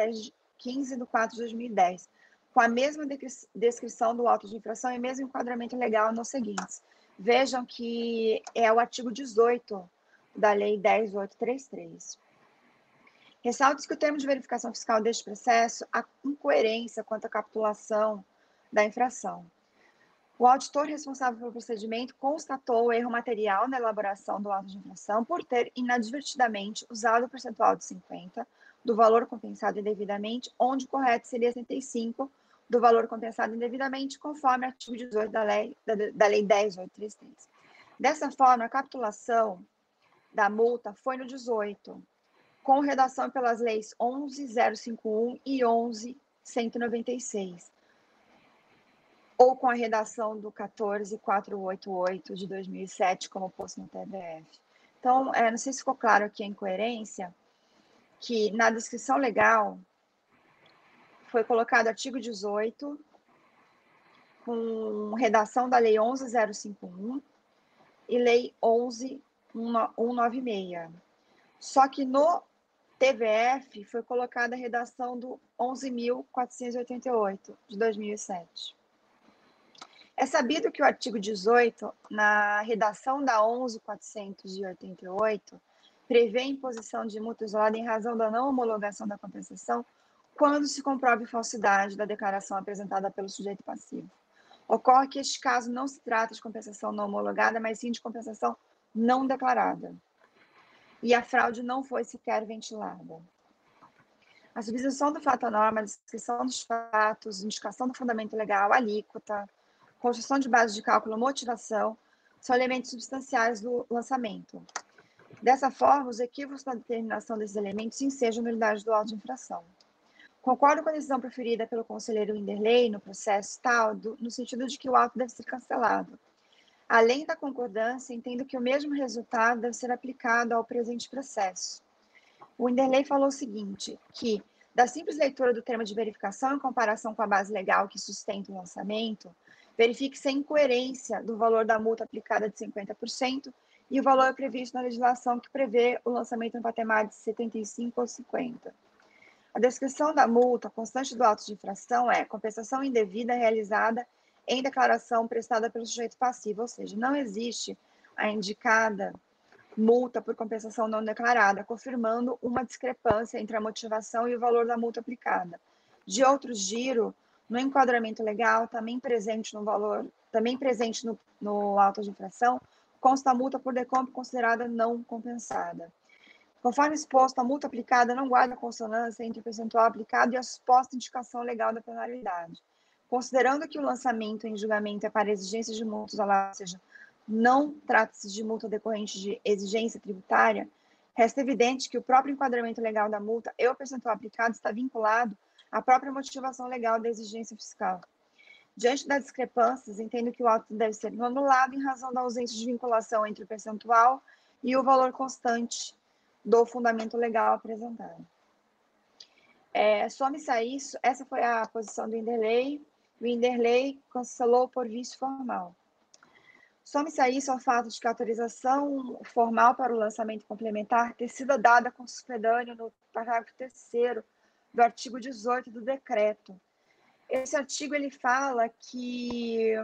[SPEAKER 2] de 4 de 2010, com a mesma descrição do auto de infração e mesmo enquadramento legal nos seguintes. Vejam que é o artigo 18 da Lei 10.833. Ressalto que o termo de verificação fiscal deste processo há incoerência quanto à capitulação da infração. O auditor responsável pelo procedimento constatou o erro material na elaboração do auto de infração por ter inadvertidamente usado o percentual de 50% do valor compensado indevidamente, onde o correto seria 75% do valor compensado indevidamente, conforme o artigo 18 da Lei 10.833. Dessa forma, a capitulação da multa foi no 18, com redação pelas leis 11.051 e 11.196, ou com a redação do 14.488 de 2007, como posto no TVF. Então, não sei se ficou claro aqui a incoerência, que na descrição legal foi colocado artigo 18, com redação da Lei 11.051 e Lei 11.196. Só que no TVF foi colocada a redação do 11.488, de 2007. É sabido que o artigo 18, na redação da 11.488, prevê a imposição de multa isolada em razão da não homologação da compensação quando se comprove falsidade da declaração apresentada pelo sujeito passivo. Ocorre que este caso não se trata de compensação não homologada, mas sim de compensação não declarada. E a fraude não foi sequer ventilada. A substituição do fato à norma, a descrição dos fatos, indicação do fundamento legal, alíquota, construção de base de cálculo, motivação, são elementos substanciais do lançamento. Dessa forma, os equívocos na determinação desses elementos ensejam a nulidade do auto de infração. Concordo com a decisão preferida pelo conselheiro Winderley no processo tal, no sentido de que o auto deve ser cancelado. Além da concordância, entendo que o mesmo resultado deve ser aplicado ao presente processo. O Winderley falou o seguinte, que da simples leitura do termo de verificação em comparação com a base legal que sustenta o lançamento, verifique-se a incoerência do valor da multa aplicada de 50% e o valor previsto na legislação que prevê o lançamento no patamar de 75 ou 50. A descrição da multa constante do auto de infração é compensação indevida realizada em declaração prestada pelo sujeito passivo, ou seja, não existe a indicada multa por compensação não declarada, confirmando uma discrepância entre a motivação e o valor da multa aplicada. De outro giro, no enquadramento legal, também presente no auto de infração, consta a multa por decompro considerada não compensada. Conforme exposto, a multa aplicada não guarda consonância entre o percentual aplicado e a suposta indicação legal da penalidade. Considerando que o lançamento em julgamento é para exigências de multas, ou seja, não trata-se de multa decorrente de exigência tributária, resta evidente que o próprio enquadramento legal da multa e o percentual aplicado está vinculado à própria motivação legal da exigência fiscal. Diante das discrepâncias, entendo que o auto deve ser anulado em razão da ausência de vinculação entre o percentual e o valor constante do fundamento legal apresentado. Some-se a isso, essa foi a posição do Winderley. O Winderley cancelou por vício formal. Some-se a isso ao fato de que a autorização formal para o lançamento complementar ter sido dada com suspedâneo no parágrafo 3º do artigo 18 do decreto. Esse artigo ele fala que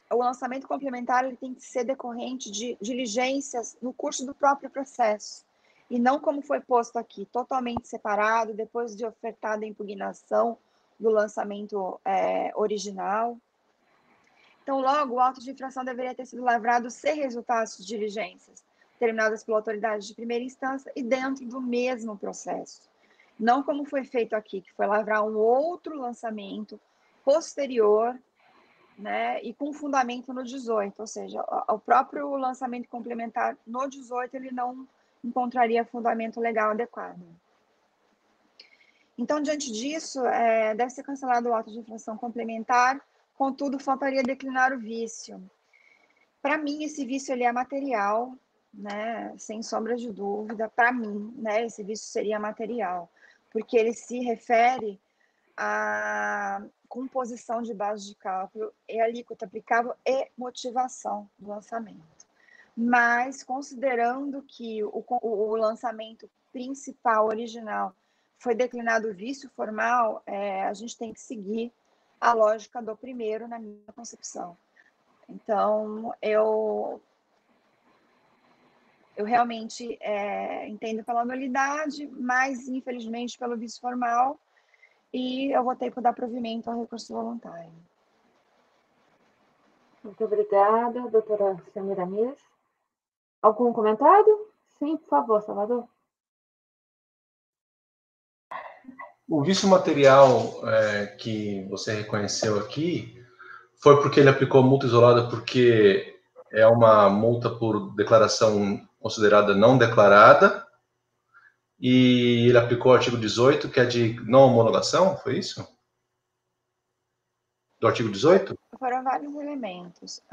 [SPEAKER 2] o lançamento complementar ele tem que ser decorrente de diligências no curso do próprio processo, e não como foi posto aqui, totalmente separado, depois de ofertada a impugnação do lançamento original. Então, logo, o auto de infração deveria ter sido lavrado sem resultados de diligências, terminadas pela autoridade de primeira instância e dentro do mesmo processo. Não como foi feito aqui, que foi lavrar um outro lançamento posterior, né, e com fundamento no 18, ou seja, o próprio lançamento complementar no 18, ele não encontraria fundamento legal adequado. Então, diante disso, deve ser cancelado o auto de infração complementar, contudo, faltaria declinar o vício. Para mim, esse vício ele é material, né, sem sombra de dúvida, para mim, né, esse vício seria material, porque ele se refere à composição de base de cálculo e alíquota aplicável e motivação do lançamento. Mas, considerando que o lançamento principal, original, foi declinado o vício formal, a gente tem que seguir a lógica do primeiro, na minha concepção. Então, eu realmente entendo pela nulidade, mas, infelizmente, pelo vício formal, e eu votei por dar provimento ao recurso voluntário.
[SPEAKER 1] Muito obrigada, doutora Samira Mires. Algum comentário? Sim, por favor, Salvador.
[SPEAKER 5] O vício material que você reconheceu aqui foi porque ele aplicou multa isolada porque é uma multa por declaração considerada não declarada e ele aplicou o artigo 18, que é de não homologação, foi isso? Do artigo 18?
[SPEAKER 2] Foram vários elementos.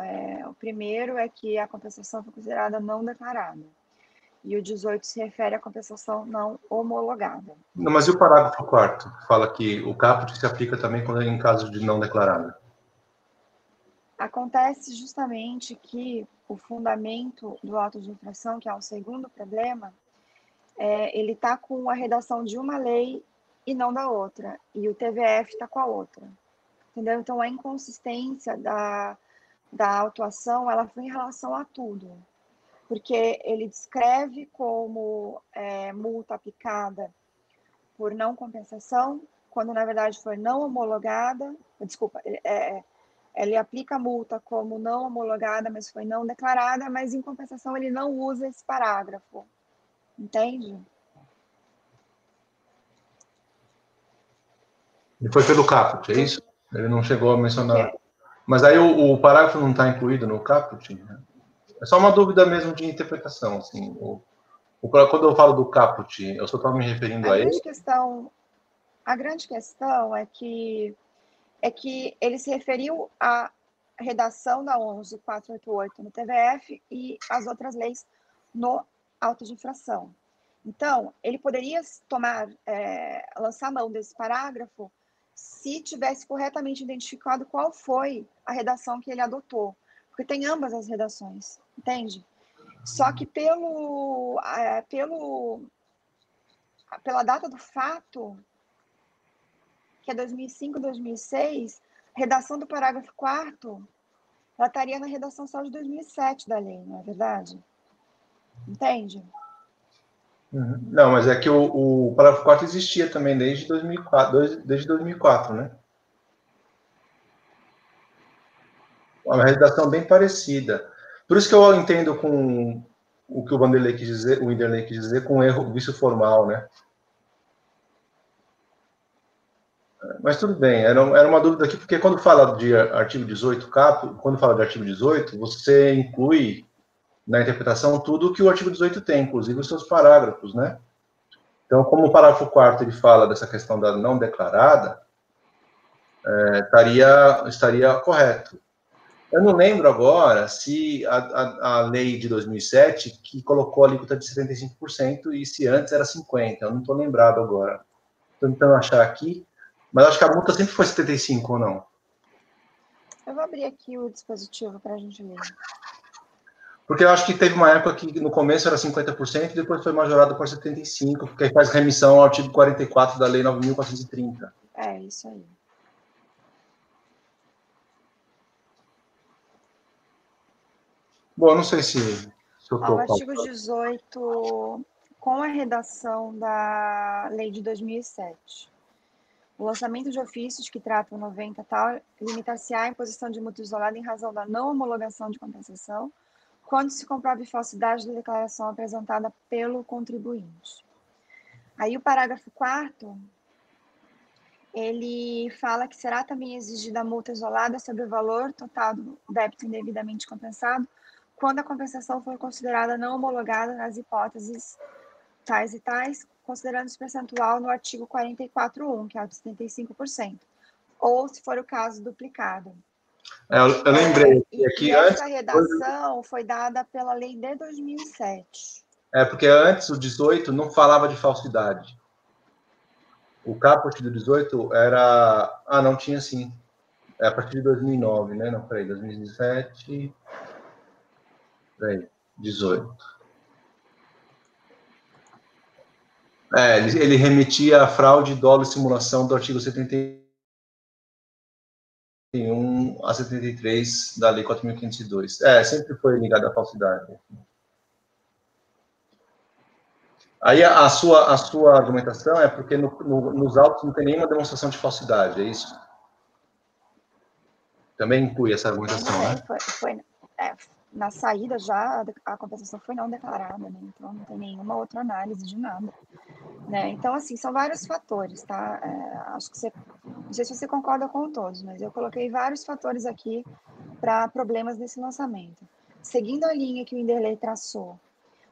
[SPEAKER 2] O primeiro é que a compensação foi considerada não declarada. E o 18 se refere à compensação não homologada.
[SPEAKER 5] Não, mas e o parágrafo 4º? Fala que o caput se aplica também quando é em caso de não declarada.
[SPEAKER 2] Acontece justamente que o fundamento do auto de infração, que é o segundo problema, ele está com a redação de uma lei e não da outra. E o TVF está com a outra. Entendeu? Então, a inconsistência da autuação, ela foi em relação a tudo. Porque ele descreve como multa aplicada por não compensação, quando, na verdade, foi não homologada. Desculpa, ele aplica a multa como não homologada, mas foi não declarada, mas em compensação ele não usa esse parágrafo. Entende?
[SPEAKER 5] E foi pelo caput, é isso? Ele não chegou a mencionar. Mas aí o parágrafo não está incluído no caput? Né? É só uma dúvida mesmo de interpretação. Assim, quando eu falo do caput, eu só estou me referindo a ele?
[SPEAKER 2] A grande questão é que ele se referiu à redação da 11.488 no TVF e as outras leis no auto de infração. Então, ele poderia lançar mão desse parágrafo se tivesse corretamente identificado qual foi a redação que ele adotou, porque tem ambas as redações, entende? Só que pela data do fato, que é 2005, 2006, a redação do parágrafo 4º, ela estaria na redação só de 2007 da lei, não é verdade? Entende?
[SPEAKER 5] Não, mas é que o parágrafo 4º existia também desde 2004, né? Uma redação bem parecida. Por isso que eu entendo com o que o Vanderlei quis dizer, com erro, vício formal, né? Mas tudo bem, era uma dúvida aqui, porque quando fala de artigo 18, quando fala de artigo 18, você inclui na interpretação tudo o que o artigo 18 tem, inclusive os seus parágrafos, né? Então, como o parágrafo 4º ele fala dessa questão da não declarada, estaria correto. Eu não lembro agora se a lei de 2007 que colocou a alíquota de 75% e se antes era 50%. Eu não estou lembrado agora. Estou tentando achar aqui, mas acho que a multa sempre foi 75% ou não?
[SPEAKER 2] Eu vou abrir aqui o dispositivo para a gente ler.
[SPEAKER 5] Porque eu acho que teve uma época que no começo era 50% e depois foi majorado por 75%, porque faz remissão ao artigo 44 da Lei 9.430.
[SPEAKER 2] É, isso aí.
[SPEAKER 5] Bom, eu não sei se eu
[SPEAKER 2] O artigo 18, com a redação da Lei de 2007. O lançamento de ofícios que tratam 90 tal limitar-se-á à imposição de multa isolada em razão da não homologação de compensação, quando se comprove falsidade da declaração apresentada pelo contribuinte. Aí o parágrafo 4º, ele fala que será também exigida a multa isolada sobre o valor total do débito indevidamente compensado, quando a compensação for considerada não homologada nas hipóteses tais e tais, considerando-se percentual no artigo 44.1, que é o de 75%, ou, se for o caso, duplicado.
[SPEAKER 5] Eu lembrei.
[SPEAKER 2] E essa redação foi dada pela lei de 2007.
[SPEAKER 5] Porque antes o 18 não falava de falsidade. O caput do 18 era... Ah, não tinha sim. É a partir de 2009, né? Não, peraí, 2017... Peraí, 18. Ele remetia a fraude, dolo e simulação do artigo 71 a 73 da Lei 4.502. Sempre foi ligado à falsidade. Aí a sua argumentação é porque nos autos não tem nenhuma demonstração de falsidade, é isso? Também inclui essa argumentação, né?
[SPEAKER 2] Na saída já a compensação foi não declarada, né? Então não tem nenhuma outra análise de nada, né? Então, assim, são vários fatores, tá? Acho que não sei se você concorda com todos, mas eu coloquei vários fatores aqui para problemas desse lançamento. Seguindo a linha que o Inderlei traçou,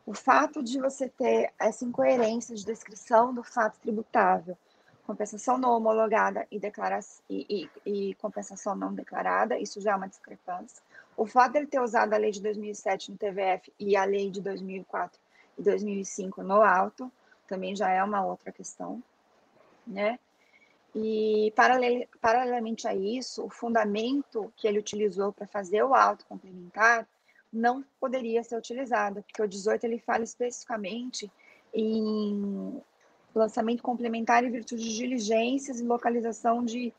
[SPEAKER 2] o fato de você ter essa incoerência de descrição do fato tributável, compensação não homologada e compensação não declarada, isso já é uma discrepância. O fato de ele ter usado a lei de 2007 no TVF e a lei de 2004 e 2005 no auto, também já é uma outra questão, né? E, paralelamente a isso, o fundamento que ele utilizou para fazer o auto complementar não poderia ser utilizado, porque o 18 ele fala especificamente em lançamento complementar em virtude de diligências e localização de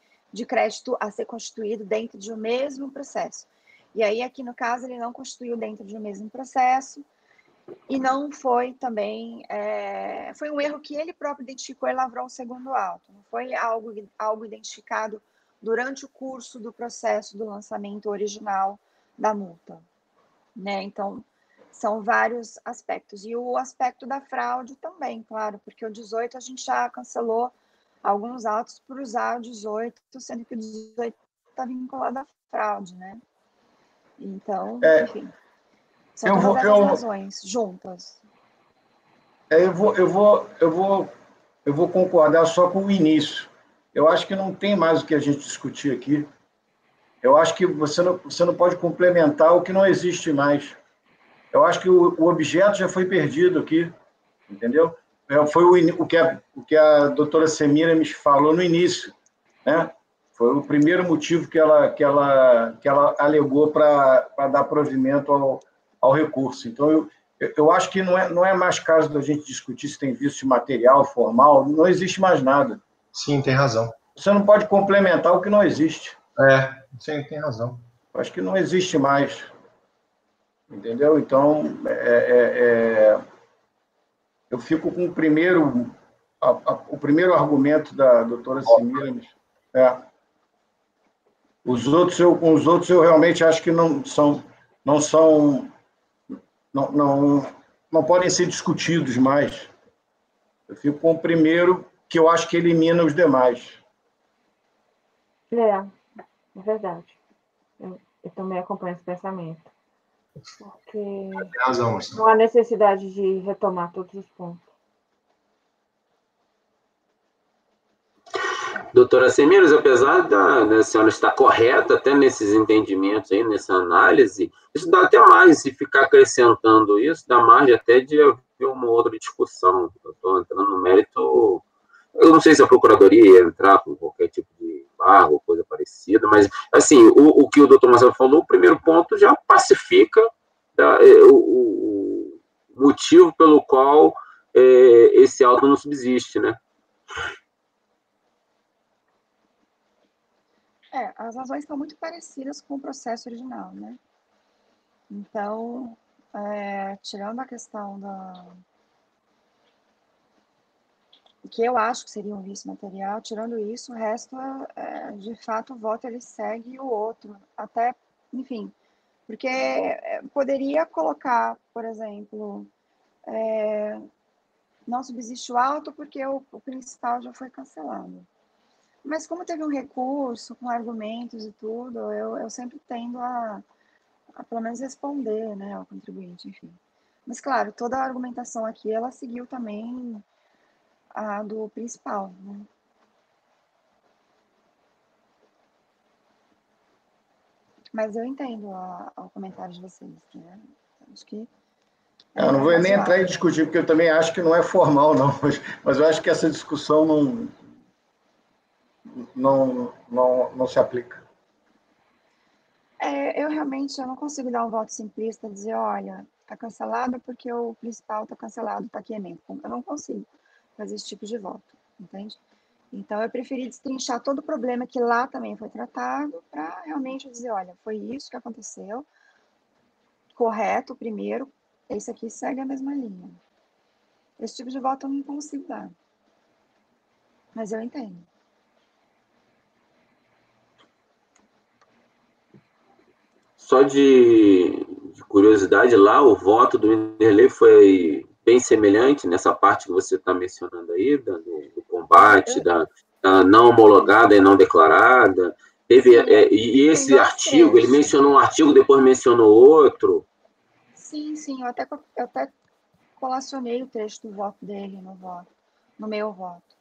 [SPEAKER 2] crédito a ser constituído dentro de um mesmo processo. E aí, aqui no caso, ele não constituiu dentro de um mesmo processo e não foi também... foi um erro que ele próprio identificou e lavrou um segundo auto. Não foi algo identificado durante o curso do processo do lançamento original da multa, né? Então, são vários aspectos. E o aspecto da fraude também, claro, porque o 18 a gente já cancelou alguns autos por usar o 18, sendo que o 18 está vinculado à fraude, né? Então, enfim, são todas essas razões juntas.
[SPEAKER 8] Eu vou concordar só com o início. Eu acho que não tem mais o que a gente discutir aqui. Eu acho que você não pode complementar o que não existe mais. Eu acho que o objeto já foi perdido aqui, entendeu? Foi o que a doutora Semira me falou no início, né? Foi o primeiro motivo que ela alegou para dar provimento ao recurso. Então, eu acho que não é mais caso da gente discutir se tem vício material, formal, não existe mais nada.
[SPEAKER 5] Sim, tem razão.
[SPEAKER 8] Você não pode complementar o que não existe.
[SPEAKER 5] Sim, tem razão.
[SPEAKER 8] Eu acho que não existe mais. Entendeu? Então, eu fico com o primeiro argumento da doutora Semira. Com os outros eu realmente acho que não podem ser discutidos mais. Eu fico com o primeiro, que eu acho que elimina os demais.
[SPEAKER 1] É verdade. Eu também acompanho esse pensamento. Porque
[SPEAKER 5] Tem razão, Marcelo.
[SPEAKER 1] não há necessidade de retomar todos os pontos.
[SPEAKER 6] Doutora Semiras, apesar da senhora estar correta até nesses entendimentos aí, nessa análise, isso dá até mais, se ficar acrescentando isso, dá margem até de haver uma outra discussão. Eu estou entrando no mérito, eu não sei se a Procuradoria ia entrar com qualquer tipo de embargo, coisa parecida, mas, assim, o que o doutor Marcelo falou, o primeiro ponto já pacifica o motivo pelo qual esse auto não subsiste, né?
[SPEAKER 2] As razões estão muito parecidas com o processo original, né? Então, tirando a questão que eu acho que seria um vício material, tirando isso, o resto, de fato, o voto ele segue o outro, até, enfim, porque poderia colocar, por exemplo, não subsiste o auto porque o principal já foi cancelado. Mas como teve um recurso com argumentos e tudo, eu sempre tendo a pelo menos responder, né, ao contribuinte, enfim. Mas, claro, toda a argumentação aqui, ela seguiu também a do principal, né? Mas eu entendo o comentário de vocês, né? Acho que
[SPEAKER 8] eu não vou nem entrar em discutir, porque eu também acho que não é formal, não. Mas eu acho que essa discussão não se aplica.
[SPEAKER 2] Eu realmente não consigo dar um voto simplista, dizer, olha, está cancelado porque o principal está cancelado, está aqui emenda. Eu não consigo fazer esse tipo de voto, entende? Então, eu preferi destrinchar todo o problema que lá também foi tratado para realmente dizer, olha, foi isso que aconteceu, correto, primeiro, esse aqui segue a mesma linha. Esse tipo de voto eu não consigo dar. Mas eu entendo.
[SPEAKER 6] Só de curiosidade, lá o voto do Wanderlei foi bem semelhante nessa parte que você está mencionando aí, do combate, da não homologada e não declarada. Teve, e esse artigo, trechos. Ele mencionou um artigo, depois mencionou outro.
[SPEAKER 2] Sim, eu até colacionei o trecho do voto dele no meu voto.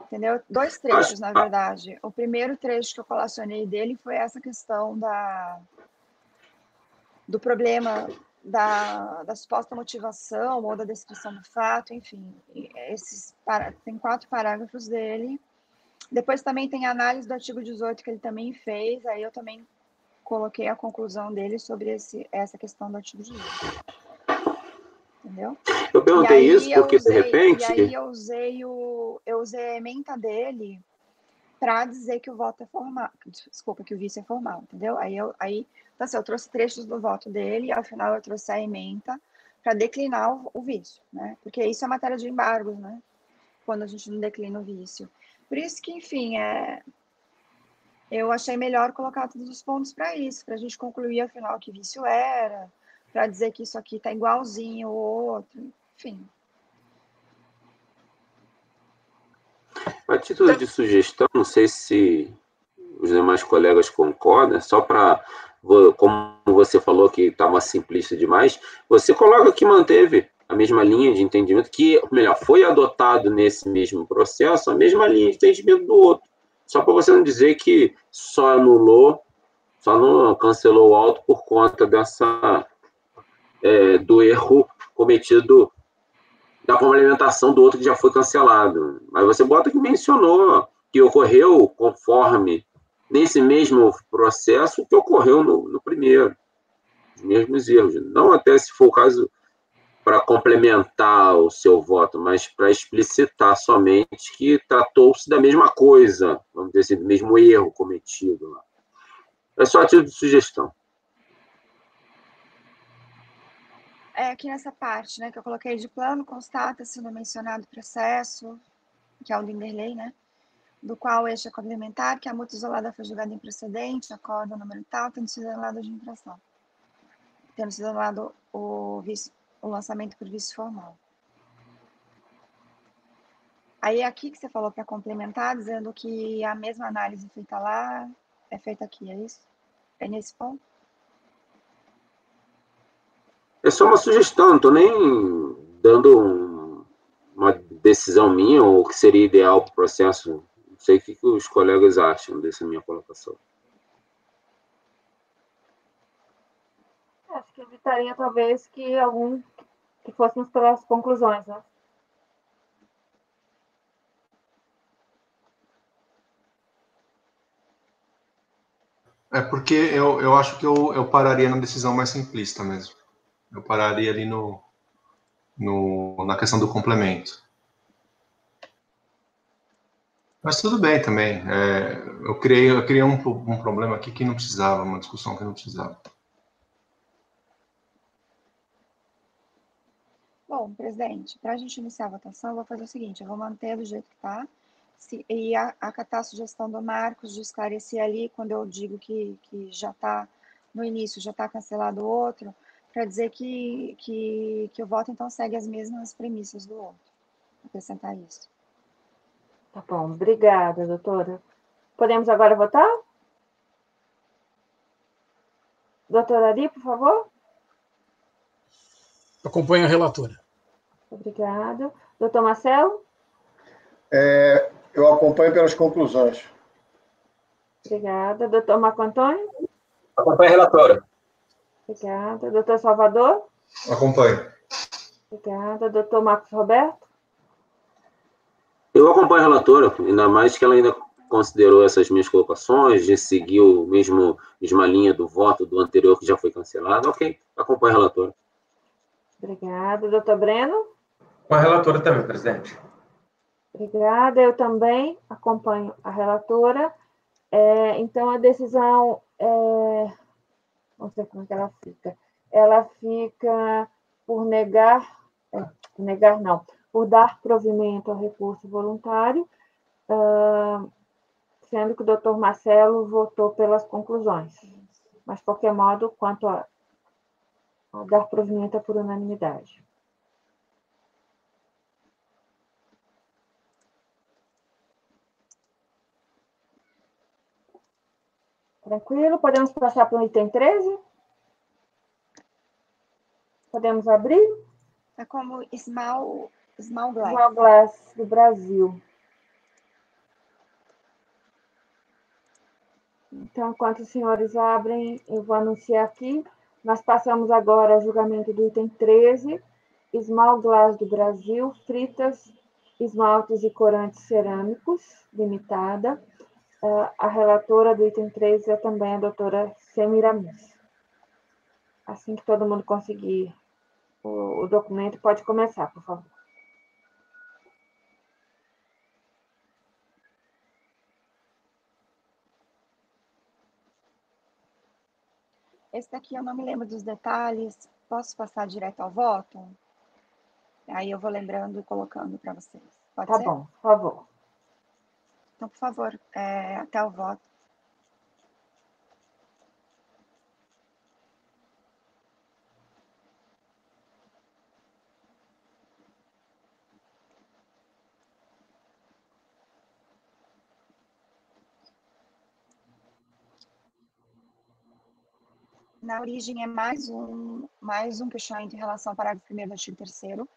[SPEAKER 2] Entendeu? 2 trechos, na verdade. O primeiro trecho que eu colacionei dele foi essa questão do problema da suposta motivação ou da descrição do fato, enfim. Tem 4 parágrafos dele. Depois também tem a análise do artigo 18 que ele também fez, aí eu também coloquei a conclusão dele sobre essa questão do artigo 18. Entendeu?
[SPEAKER 6] Eu perguntei isso porque, de repente...
[SPEAKER 2] E aí eu usei a ementa dele para dizer que o voto é formal. Desculpa, que o vício é formal, entendeu? Então, assim, eu trouxe trechos do voto dele, e ao final eu trouxe a ementa para declinar o vício, né? Porque isso é matéria de embargos, né? Quando a gente não declina o vício. Por isso que, enfim, Eu achei melhor colocar todos os pontos para isso, para a gente concluir, afinal, que vício era, para dizer que isso aqui está igualzinho ao outro, enfim.
[SPEAKER 6] A título de sugestão, não sei se os demais colegas concordam, só para, como você falou que estava simplista demais, você coloca que manteve a mesma linha de entendimento, que, melhor, foi adotado nesse mesmo processo, a mesma linha de entendimento do outro. Só para você não dizer que só anulou, só não cancelou o auto por conta do erro cometido da complementação do outro que já foi cancelado. Mas você bota que mencionou que ocorreu conforme nesse mesmo processo que ocorreu no primeiro, os mesmos erros. Não até se for o caso para complementar o seu voto, mas para explicitar somente que tratou-se da mesma coisa, vamos dizer assim, do mesmo erro cometido lá. É só a título de sugestão.
[SPEAKER 2] Aqui nessa parte, né, que eu coloquei de plano, constata-se no mencionado processo, que é o Linderley, né, do qual este é complementar, que a multa isolada foi julgada improcedente, acordo número tal, tendo sido anulado de infração. Tendo sido anulado o lançamento por vício formal. Aí aqui que você falou para complementar, dizendo que a mesma análise feita lá é feita aqui, é isso? É nesse ponto?
[SPEAKER 6] É só uma sugestão, não estou nem dando uma decisão minha ou o que seria ideal para o processo. Não sei o que os colegas acham dessa minha colocação.
[SPEAKER 1] Acho que evitaria, talvez, que fôssemos pelas conclusões, né?
[SPEAKER 5] É porque eu acho que eu pararia na decisão mais simplista mesmo. Eu pararia ali na questão do complemento. Mas tudo bem também. Eu criei um problema aqui que não precisava, uma discussão que não precisava.
[SPEAKER 2] Bom, presidente, para a gente iniciar a votação, eu vou fazer o seguinte, eu vou manter do jeito que está, e acatar a sugestão do Marcos de esclarecer ali, quando eu digo que já está, no início, já está cancelado o outro, para dizer que o voto, então, segue as mesmas premissas do outro. Vou acrescentar isso.
[SPEAKER 1] Tá bom, obrigada, doutora. Podemos agora votar? Doutora Ari, por favor.
[SPEAKER 3] Acompanho a relatora.
[SPEAKER 1] Obrigada. Doutor Marcelo?
[SPEAKER 8] Eu acompanho pelas conclusões.
[SPEAKER 1] Obrigada. Doutor Marco Antônio?
[SPEAKER 4] Acompanhe a relatora.
[SPEAKER 1] Obrigada. Doutor Salvador?
[SPEAKER 5] Acompanho.
[SPEAKER 1] Obrigada. Doutor Marcos Roberto?
[SPEAKER 6] Eu acompanho a relatora, ainda mais que ela ainda considerou essas minhas colocações, de seguir mesma linha do voto do anterior que já foi cancelado. Ok, acompanho a relatora.
[SPEAKER 1] Obrigada. Doutor Breno?
[SPEAKER 7] Com a relatora também, presidente.
[SPEAKER 1] Obrigada. Eu também acompanho a relatora. Então, a decisão, não sei como é que ela fica. Ela fica por por dar provimento ao recurso voluntário, sendo que o doutor Marcelo votou pelas conclusões. Mas, de qualquer modo, quanto a dar provimento é por unanimidade. Tranquilo? Podemos passar para o item 13? Podemos abrir?
[SPEAKER 2] É como Small Glass.
[SPEAKER 1] Small Glass do Brasil. Então, enquanto os senhores abrem, eu vou anunciar aqui. Nós passamos agora ao julgamento do item 13, Small Glass do Brasil, Fritas, Esmaltes e Corantes Cerâmicos, limitada. A relatora do item 13 é também a doutora Semiramis. Assim que todo mundo conseguir o documento, pode começar, por favor.
[SPEAKER 2] Esse daqui eu não me lembro dos detalhes. Posso passar direto ao voto? Aí eu vou lembrando e colocando para vocês. Pode ser?
[SPEAKER 1] Tá bom, por favor.
[SPEAKER 2] Então, por favor, até o voto. na origem é mais um questionamento em relação ao parágrafo 1º do artigo 3º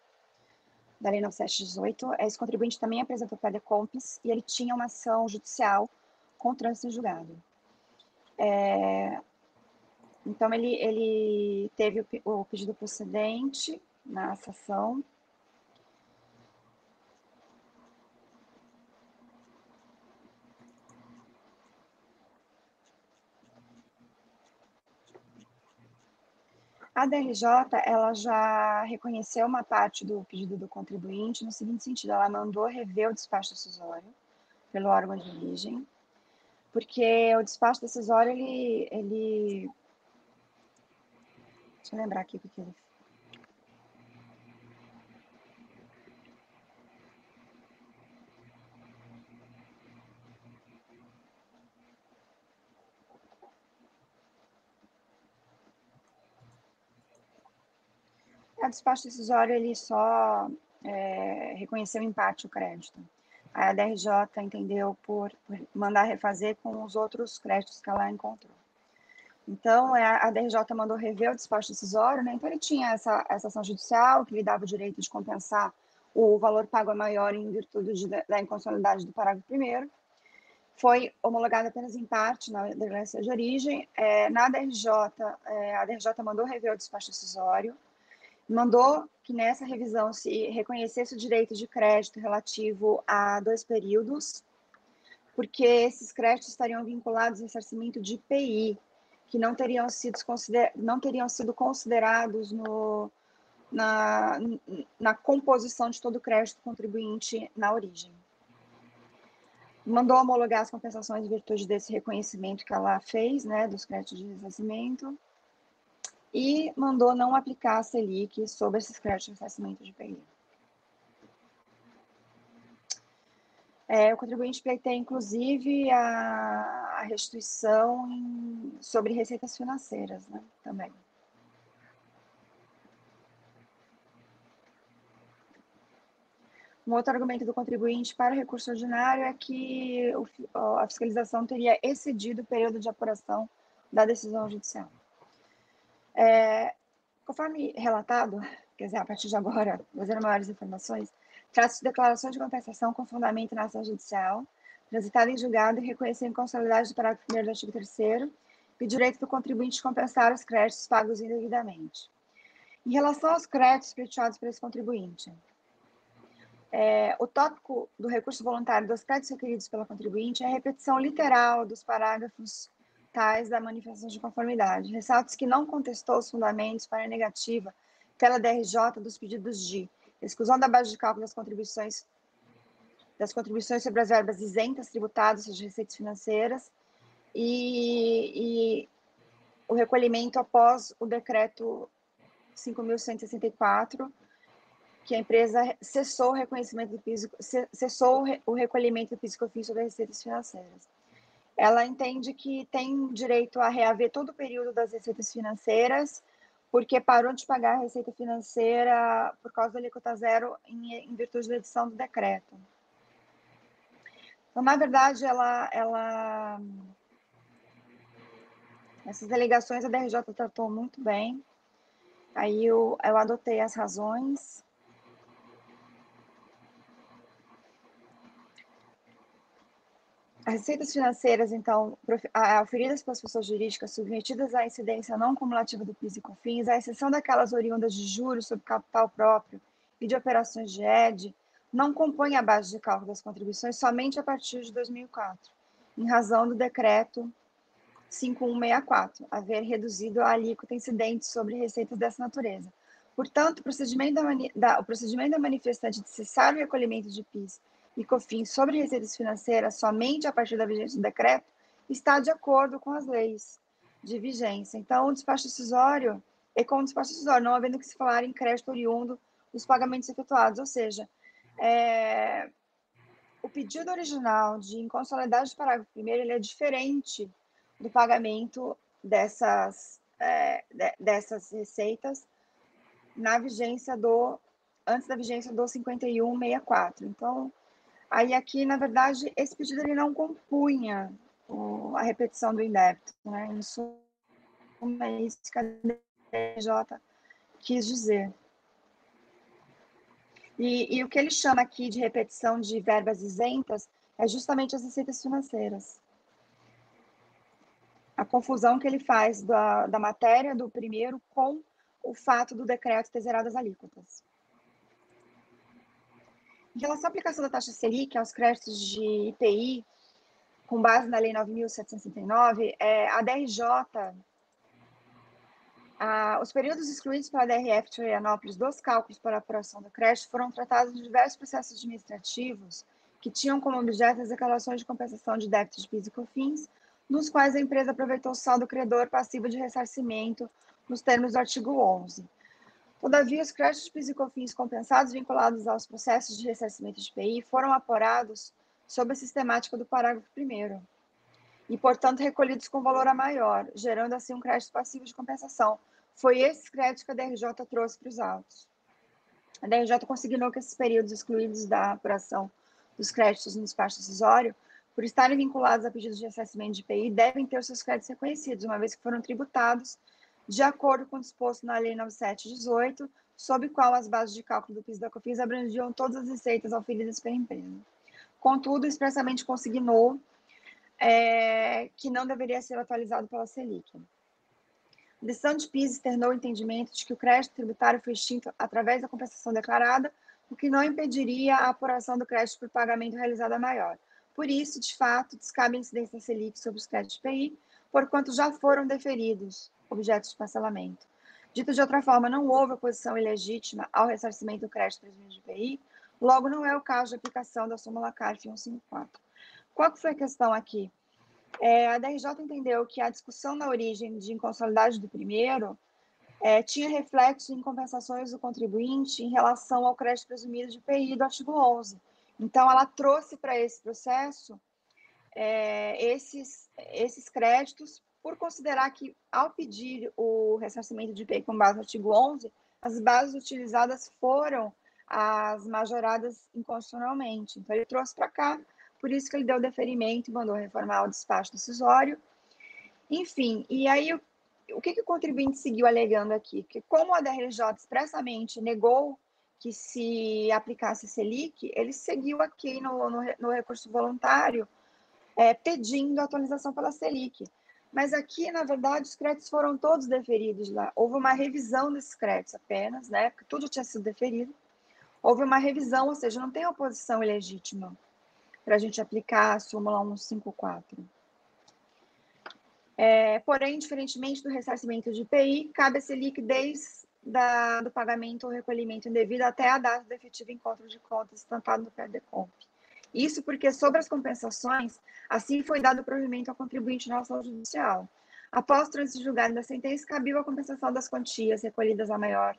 [SPEAKER 2] da Lei 9718. Esse contribuinte também apresentou PRODECOMPS e ele tinha uma ação judicial com trânsito em julgado. Então, ele teve o pedido procedente na ação. A DRJ, ela já reconheceu uma parte do pedido do contribuinte no seguinte sentido: ela mandou rever o despacho decisório pelo órgão de origem, porque o despacho decisório, ele... Deixa eu lembrar aqui o que ele fez. O despacho decisório, ele só reconheceu em parte o crédito. A DRJ entendeu por mandar refazer com os outros créditos que ela encontrou. Então, a DRJ mandou rever o despacho decisório, né? Então ele tinha essa ação judicial que lhe dava o direito de compensar o valor pago a maior em virtude da inconstitucionalidade do parágrafo 1º. Foi homologado apenas em parte na delegacia de origem. Na DRJ, a DRJ mandou rever o despacho decisório, mandou que nessa revisão se reconhecesse o direito de crédito relativo a 2 períodos, porque esses créditos estariam vinculados ao ressarcimento de IPI, que não teriam sido considerados na composição de todo o crédito contribuinte na origem. Mandou homologar as compensações em virtude desse reconhecimento que ela fez, né, dos créditos de ressarcimento, e mandou não aplicar a Selic sobre esses créditos de ressarcimento de IPI. O contribuinte pleiteia, inclusive, a restituição sobre receitas financeiras, né, também. Um outro argumento do contribuinte para o recurso ordinário é que a fiscalização teria excedido o período de apuração da decisão judicial. Conforme relatado, quer dizer, a partir de agora, fazendo maiores informações, trata-se de declarações de compensação com fundamento na ação judicial, transitada em julgado e reconhecer a inconstitucionalidade do parágrafo 1º do artigo 3º e o direito do contribuinte de compensar os créditos pagos indevidamente. Em relação aos créditos pleiteados por esse contribuinte, o tópico do recurso voluntário dos créditos requeridos pela contribuinte é a repetição literal dos parágrafos tais da manifestação de conformidade. Ressalta-se que não contestou os fundamentos para a negativa pela DRJ dos pedidos de exclusão da base de cálculo das contribuições sobre as verbas isentas tributadas, ou seja, receitas financeiras, e o recolhimento após o decreto 5.164, que a empresa cessou o recolhimento do PIS/COFINS sobre as receitas financeiras. Ela entende que tem direito a reaver todo o período das receitas financeiras, porque parou de pagar a receita financeira por causa da alíquota zero em virtude da edição do decreto. Então, na verdade, essas alegações a DRJ tratou muito bem. Aí eu adotei as razões. As receitas financeiras, então, auferidas pelas pessoas jurídicas submetidas à incidência não cumulativa do PIS e COFINS, à exceção daquelas oriundas de juros sobre capital próprio e de operações de ED, não compõem a base de cálculo das contribuições somente a partir de 2004, em razão do decreto 5164, haver reduzido a alíquota incidente sobre receitas dessa natureza. Portanto, o procedimento da manifestante de cessar o recolhimento de PIS e COFINS sobre receitas financeiras somente a partir da vigência do decreto está de acordo com as leis de vigência. Então, o despacho decisório é como despacho decisório, não havendo que se falar em crédito oriundo dos pagamentos efetuados, ou seja, o pedido original de inconstitucionalidade do parágrafo 1º ele é diferente do pagamento dessas receitas na vigência antes da vigência do 5164. Então, aí aqui, na verdade, esse pedido ele não compunha a repetição do indébito, né? Em suma, é isso que a DRJ quis dizer. E o que ele chama aqui de repetição de verbas isentas é justamente as receitas financeiras. A confusão que ele faz da matéria do primeiro com o fato do decreto ter zerado as alíquotas. Em relação à aplicação da taxa Selic aos créditos de IPI, com base na Lei 9.739, a DRJ, os períodos excluídos pela DRF de Florianópolis dos cálculos para a apuração do crédito foram tratados em diversos processos administrativos que tinham como objeto as declarações de compensação de débitos de PIS e COFINS, nos quais a empresa aproveitou o saldo credor passivo de ressarcimento nos termos do artigo 11. Todavia, os créditos de PIS e COFINS compensados vinculados aos processos de ressarcimento de IPI foram apurados sob a sistemática do parágrafo 1º e, portanto, recolhidos com valor a maior, gerando assim um crédito passivo de compensação. Foi esse crédito que a DRJ trouxe para os autos. A DRJ consignou que esses períodos excluídos da apuração dos créditos no despacho decisório, por estarem vinculados a pedidos de ressarcimento de IPI, devem ter seus créditos reconhecidos, uma vez que foram tributados de acordo com o disposto na Lei 9718, sob qual as bases de cálculo do PIS e da COFINS abrangiam todas as receitas auferidas pela empresa. Contudo, expressamente consignou que não deveria ser atualizado pela Selic. A decisão de PIS externou o entendimento de que o crédito tributário foi extinto através da compensação declarada, o que não impediria a apuração do crédito por pagamento realizado a maior. Por isso, de fato, descabe a incidência da Selic sobre os créditos de IPI, porquanto já foram deferidos objetos de parcelamento. Dito de outra forma, não houve oposição ilegítima ao ressarcimento do crédito presumido de IPI, logo não é o caso de aplicação da súmula CARF 154. Qual que foi a questão aqui? A DRJ entendeu que a discussão na origem de inconsolidade do primeiro tinha reflexo em compensações do contribuinte em relação ao crédito presumido de IPI do artigo 11. Então, ela trouxe para esse processo esses créditos por considerar que, ao pedir o ressarcimento de IPI com base no artigo 11, as bases utilizadas foram as majoradas inconstitucionalmente. Então, ele trouxe para cá, por isso que ele deu deferimento e mandou reformar o despacho decisório. Enfim, e aí o que o contribuinte seguiu alegando aqui? Que como a DRJ expressamente negou que se aplicasse Selic, ele seguiu aqui no recurso voluntário pedindo atualização pela Selic. Mas aqui, na verdade, os créditos foram todos deferidos lá. Houve uma revisão desses créditos apenas, né? Porque tudo tinha sido deferido. Houve uma revisão, ou seja, não tem oposição ilegítima para a gente aplicar a súmula 154. Porém, diferentemente do ressarcimento de IPI, cabe a Selic desde do pagamento ou recolhimento indevido até a data do efetivo encontro de contas estampado no PRDCOMP. Isso porque, sobre as compensações, assim foi dado o provimento ao contribuinte na ação judicial. Após o trânsito julgado da sentença, cabia a compensação das quantias recolhidas a maior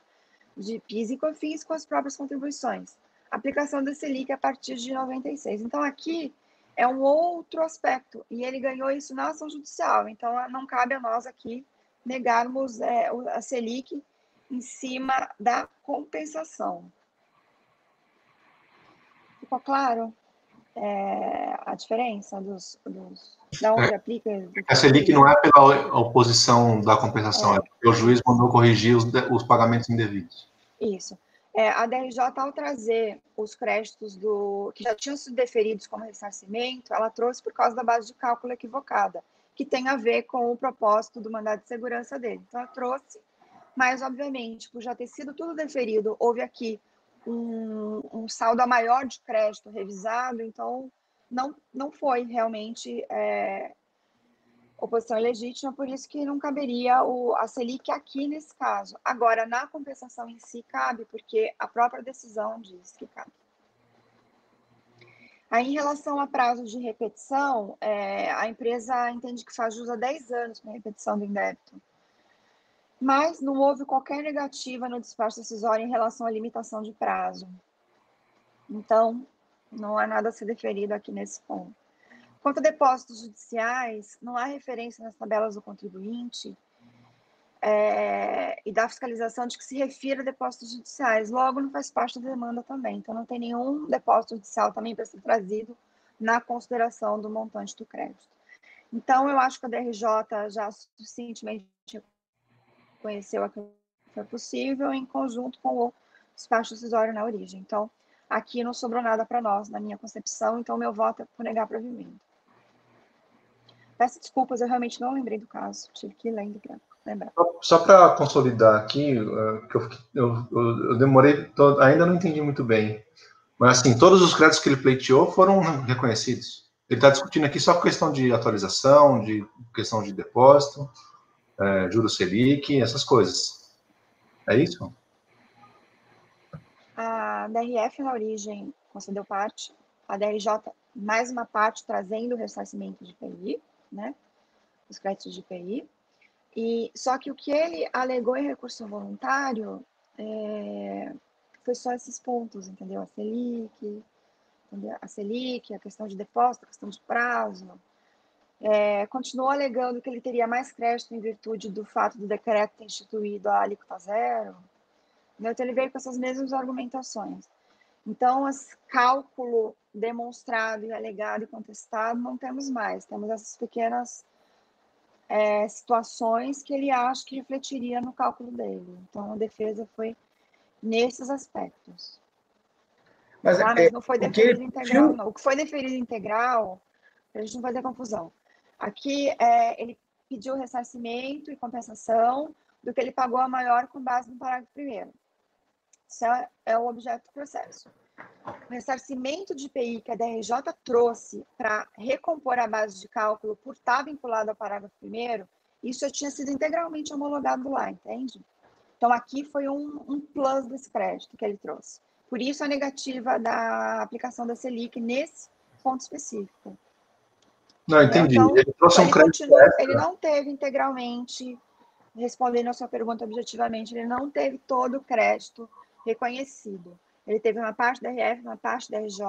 [SPEAKER 2] de PIS e COFINS com as próprias contribuições. Aplicação da Selic a partir de 96. Então, aqui é um outro aspecto, e ele ganhou isso na ação judicial. Então, não cabe a nós aqui negarmos a Selic em cima da compensação. Ficou claro a diferença da onde aplica?
[SPEAKER 5] A Selic não é pela oposição da compensação, é porque o juiz mandou corrigir os pagamentos indevidos.
[SPEAKER 2] Isso. A DRJ, ao trazer os créditos que já tinham sido deferidos como ressarcimento, ela trouxe por causa da base de cálculo equivocada, que tem a ver com o propósito do mandado de segurança dele. Então, ela trouxe, mas, obviamente, por já ter sido tudo deferido, houve aqui um saldo a maior de crédito revisado, então não foi realmente oposição ilegítima, por isso que não caberia a Selic aqui nesse caso. Agora, na compensação em si, cabe, porque a própria decisão diz que cabe. Aí, em relação a prazo de repetição, a empresa entende que faz jus a 10 anos para a repetição do indébito. Mas não houve qualquer negativa no despacho decisório em relação à limitação de prazo. Então, não há nada a ser deferido aqui nesse ponto. Quanto a depósitos judiciais, não há referência nas tabelas do contribuinte e da fiscalização de que se refira a depósitos judiciais. Logo, não faz parte da demanda também. Então, não tem nenhum depósito judicial também para ser trazido na consideração do montante do crédito. Então, eu acho que a DRJ já suficientemente reconheceu aquilo que foi possível em conjunto com o despacho decisório na origem. Então, aqui não sobrou nada para nós, na minha concepção, então meu voto é por negar provimento. Peço desculpas, eu realmente não lembrei do caso, tive que ir lendo para lembrar.
[SPEAKER 5] Só para consolidar aqui, que eu demorei, ainda não entendi muito bem, mas assim, todos os créditos que ele pleiteou foram reconhecidos. Ele está discutindo aqui só questão de atualização, de questão de depósito, juros Selic, essas coisas. É isso?
[SPEAKER 2] A DRF na origem concedeu parte, a DRJ mais uma parte trazendo o ressarcimento de IPI, né? Os créditos de IPI. E, só que o que ele alegou em recurso voluntário foi só esses pontos, entendeu? A Selic, entendeu? A Selic, a questão de depósito, a questão de prazo. Continuou alegando que ele teria mais crédito em virtude do fato do decreto ter instituído a alíquota zero. Então, ele veio com essas mesmas argumentações. Então, esse cálculo demonstrado e alegado e contestado não temos mais. Temos essas pequenas situações que ele acha que refletiria no cálculo dele. Então, a defesa foi nesses aspectos. Mas não foi deferido integral, não. O que foi deferido integral, a gente não vai ter confusão. Aqui, ele pediu ressarcimento e compensação do que ele pagou a maior com base no parágrafo 1º. Isso é o objeto do processo. O ressarcimento de IPI que a DRJ trouxe para recompor a base de cálculo por estar vinculado ao parágrafo 1º, isso já tinha sido integralmente homologado lá, entende? Então, aqui foi um plus desse crédito que ele trouxe. Por isso, a negativa da aplicação da Selic nesse ponto específico.
[SPEAKER 5] Não, entendi.
[SPEAKER 2] Então,
[SPEAKER 5] ele trouxe um crédito
[SPEAKER 2] ele não teve integralmente, respondendo a sua pergunta objetivamente, ele não teve todo o crédito reconhecido. Ele teve uma parte da RF, uma parte da RJ,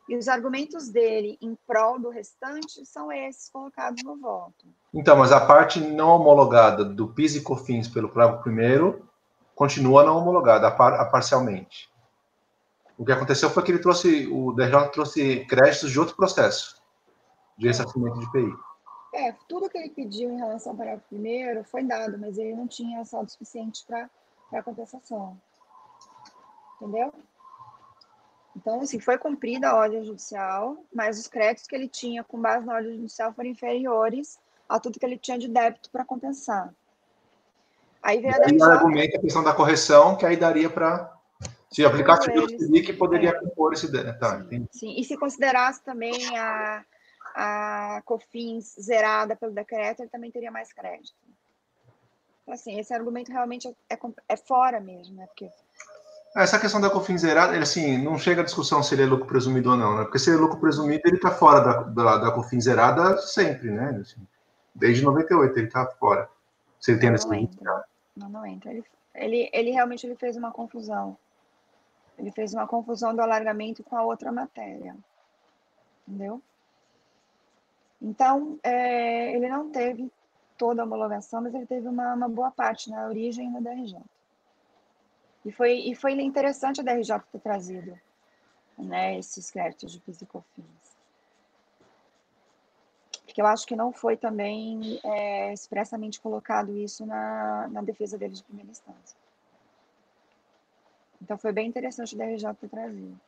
[SPEAKER 2] e os argumentos dele em prol do restante são esses colocados no voto.
[SPEAKER 5] Então, mas a parte não homologada do PIS e COFINS pelo parágrafo 1º continua não homologada, parcialmente. O que aconteceu foi que o DRJ trouxe créditos de outro processo, de ressarcimento de IPI.
[SPEAKER 2] Tudo que ele pediu em relação ao parágrafo 1º foi dado, mas ele não tinha saldo suficiente para compensação. Entendeu? Então, assim, foi cumprida a ordem judicial, mas os créditos que ele tinha com base na ordem judicial foram inferiores a tudo que ele tinha de débito para compensar. Aí veio a DRJ...
[SPEAKER 5] argumenta a questão da correção, que aí daria para... Se aplicasse o Selic, poderia compor esse débito. Tá,
[SPEAKER 2] sim, e se considerasse também a COFINS zerada pelo decreto, ele também teria mais crédito. Então, assim, esse argumento realmente é fora mesmo, né? Porque...
[SPEAKER 5] Essa questão da COFINS zerada, ele, assim, não chega a discussão se ele é lucro presumido ou não, né? Porque se ele é lucro presumido, ele está fora da COFINS zerada sempre, né? Assim, desde 98 ele está fora. Se ele tem
[SPEAKER 2] não entra. Não entra. Ele realmente fez uma confusão. Ele fez uma confusão do alargamento com a outra matéria. Entendeu? Então, ele não teve toda a homologação, mas ele teve uma boa parte na origem e na DRJ. E foi interessante a DRJ ter trazido, né, esses créditos de PIS e COFINS. Porque eu acho que não foi também expressamente colocado isso na defesa deles de primeira instância. Então, foi bem interessante a DRJ ter trazido.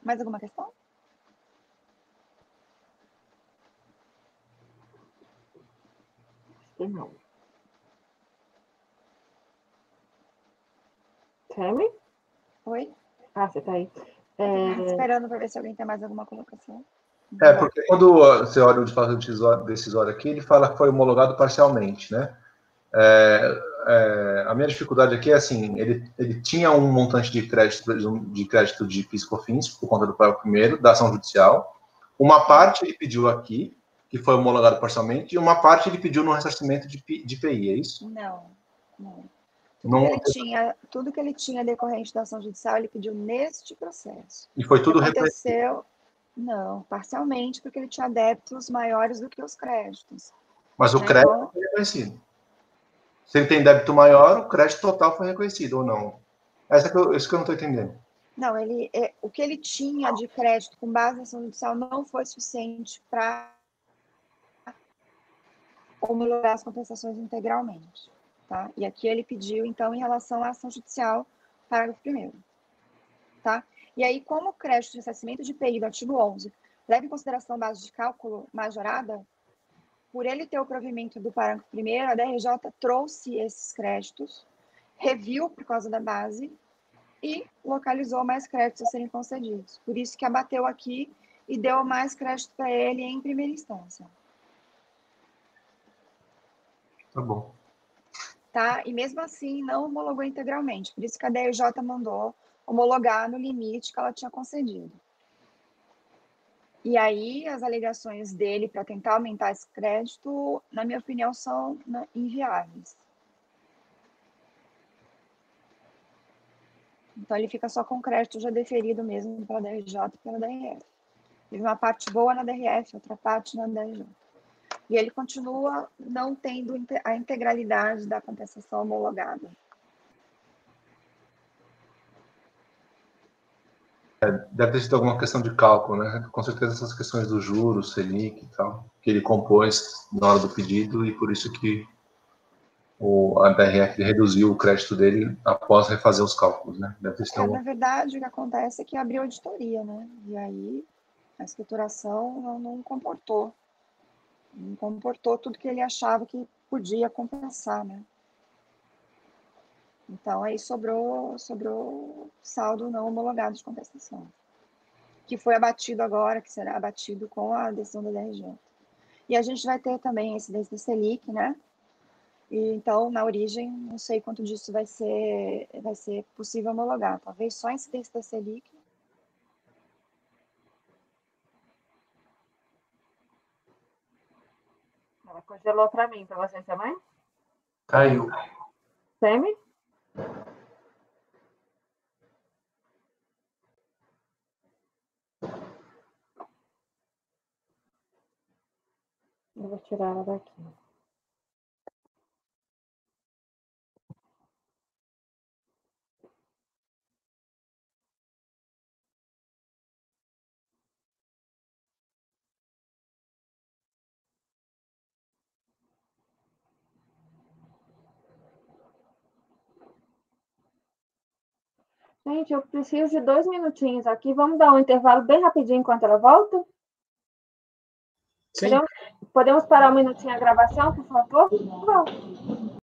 [SPEAKER 2] Mais alguma questão?
[SPEAKER 1] Não. Temi?
[SPEAKER 2] Oi?
[SPEAKER 1] Ah, você está aí.
[SPEAKER 2] Esperando para ver se alguém tem mais alguma colocação.
[SPEAKER 5] Porque quando você olha o despacho decisório aqui, ele fala que foi homologado parcialmente, né? A minha dificuldade aqui é assim, ele tinha um montante de crédito de PIS e COFINS por conta do parágrafo 1º da ação judicial. Uma parte ele pediu aqui, que foi homologado parcialmente, e uma parte ele pediu no ressarcimento de IPI, é isso?
[SPEAKER 2] Não. Tudo que ele tinha decorrente da ação judicial, ele pediu neste processo.
[SPEAKER 5] E foi tudo
[SPEAKER 2] reconhecido? Não, parcialmente, porque ele tinha débitos maiores do que os créditos.
[SPEAKER 5] Mas o crédito foi reconhecido. Se ele tem débito maior, o crédito total foi reconhecido, ou não? Isso que eu não estou entendendo.
[SPEAKER 2] Não, o que ele tinha de crédito com base na ação judicial não foi suficiente para homologar as compensações integralmente. Tá? E aqui ele pediu, então, em relação à ação judicial, parágrafo 1º. Tá? E aí, como o crédito de ressarcimento de IPI do artigo 11 leva em consideração base de cálculo majorada, por ele ter o provimento do parágrafo 1º, a DRJ trouxe esses créditos, reviu por causa da base e localizou mais créditos a serem concedidos. Por isso que abateu aqui e deu mais crédito para ele em primeira instância.
[SPEAKER 5] Tá bom.
[SPEAKER 2] Tá? E mesmo assim, não homologou integralmente. Por isso que a DRJ mandou homologar no limite que ela tinha concedido. E aí, as alegações dele para tentar aumentar esse crédito, na minha opinião, são inviáveis. Então, ele fica só com crédito já deferido mesmo pela DRJ e pela DRF. Teve uma parte boa na DRF, outra parte na DRJ. E ele continua não tendo a integralidade da compensação homologada.
[SPEAKER 5] Deve ter sido alguma questão de cálculo, né? Com certeza essas questões do juros, Selic e tal, que ele compôs na hora do pedido e por isso que a DRF reduziu o crédito dele após refazer os cálculos, né? Deve ter sido
[SPEAKER 2] Na verdade, o que acontece é que abriu auditoria, né? E aí a escrituração não comportou. Não comportou tudo que ele achava que podia compensar, né? Então, aí sobrou saldo não homologado de compensação, que foi abatido agora, que será abatido com a decisão da DRJ. E a gente vai ter também a incidência da Selic, né? E, então, na origem, não sei quanto disso vai ser possível homologar. Talvez só a incidência da Selic.
[SPEAKER 1] Ela congelou para mim, para você também?
[SPEAKER 7] Caiu.
[SPEAKER 1] Semi? Eu vou tirar ela daqui. Gente, eu preciso de 2 minutinhos aqui. Vamos dar um intervalo bem rapidinho enquanto ela volta?
[SPEAKER 3] Sim.
[SPEAKER 1] Podemos parar um minutinho a gravação, por favor?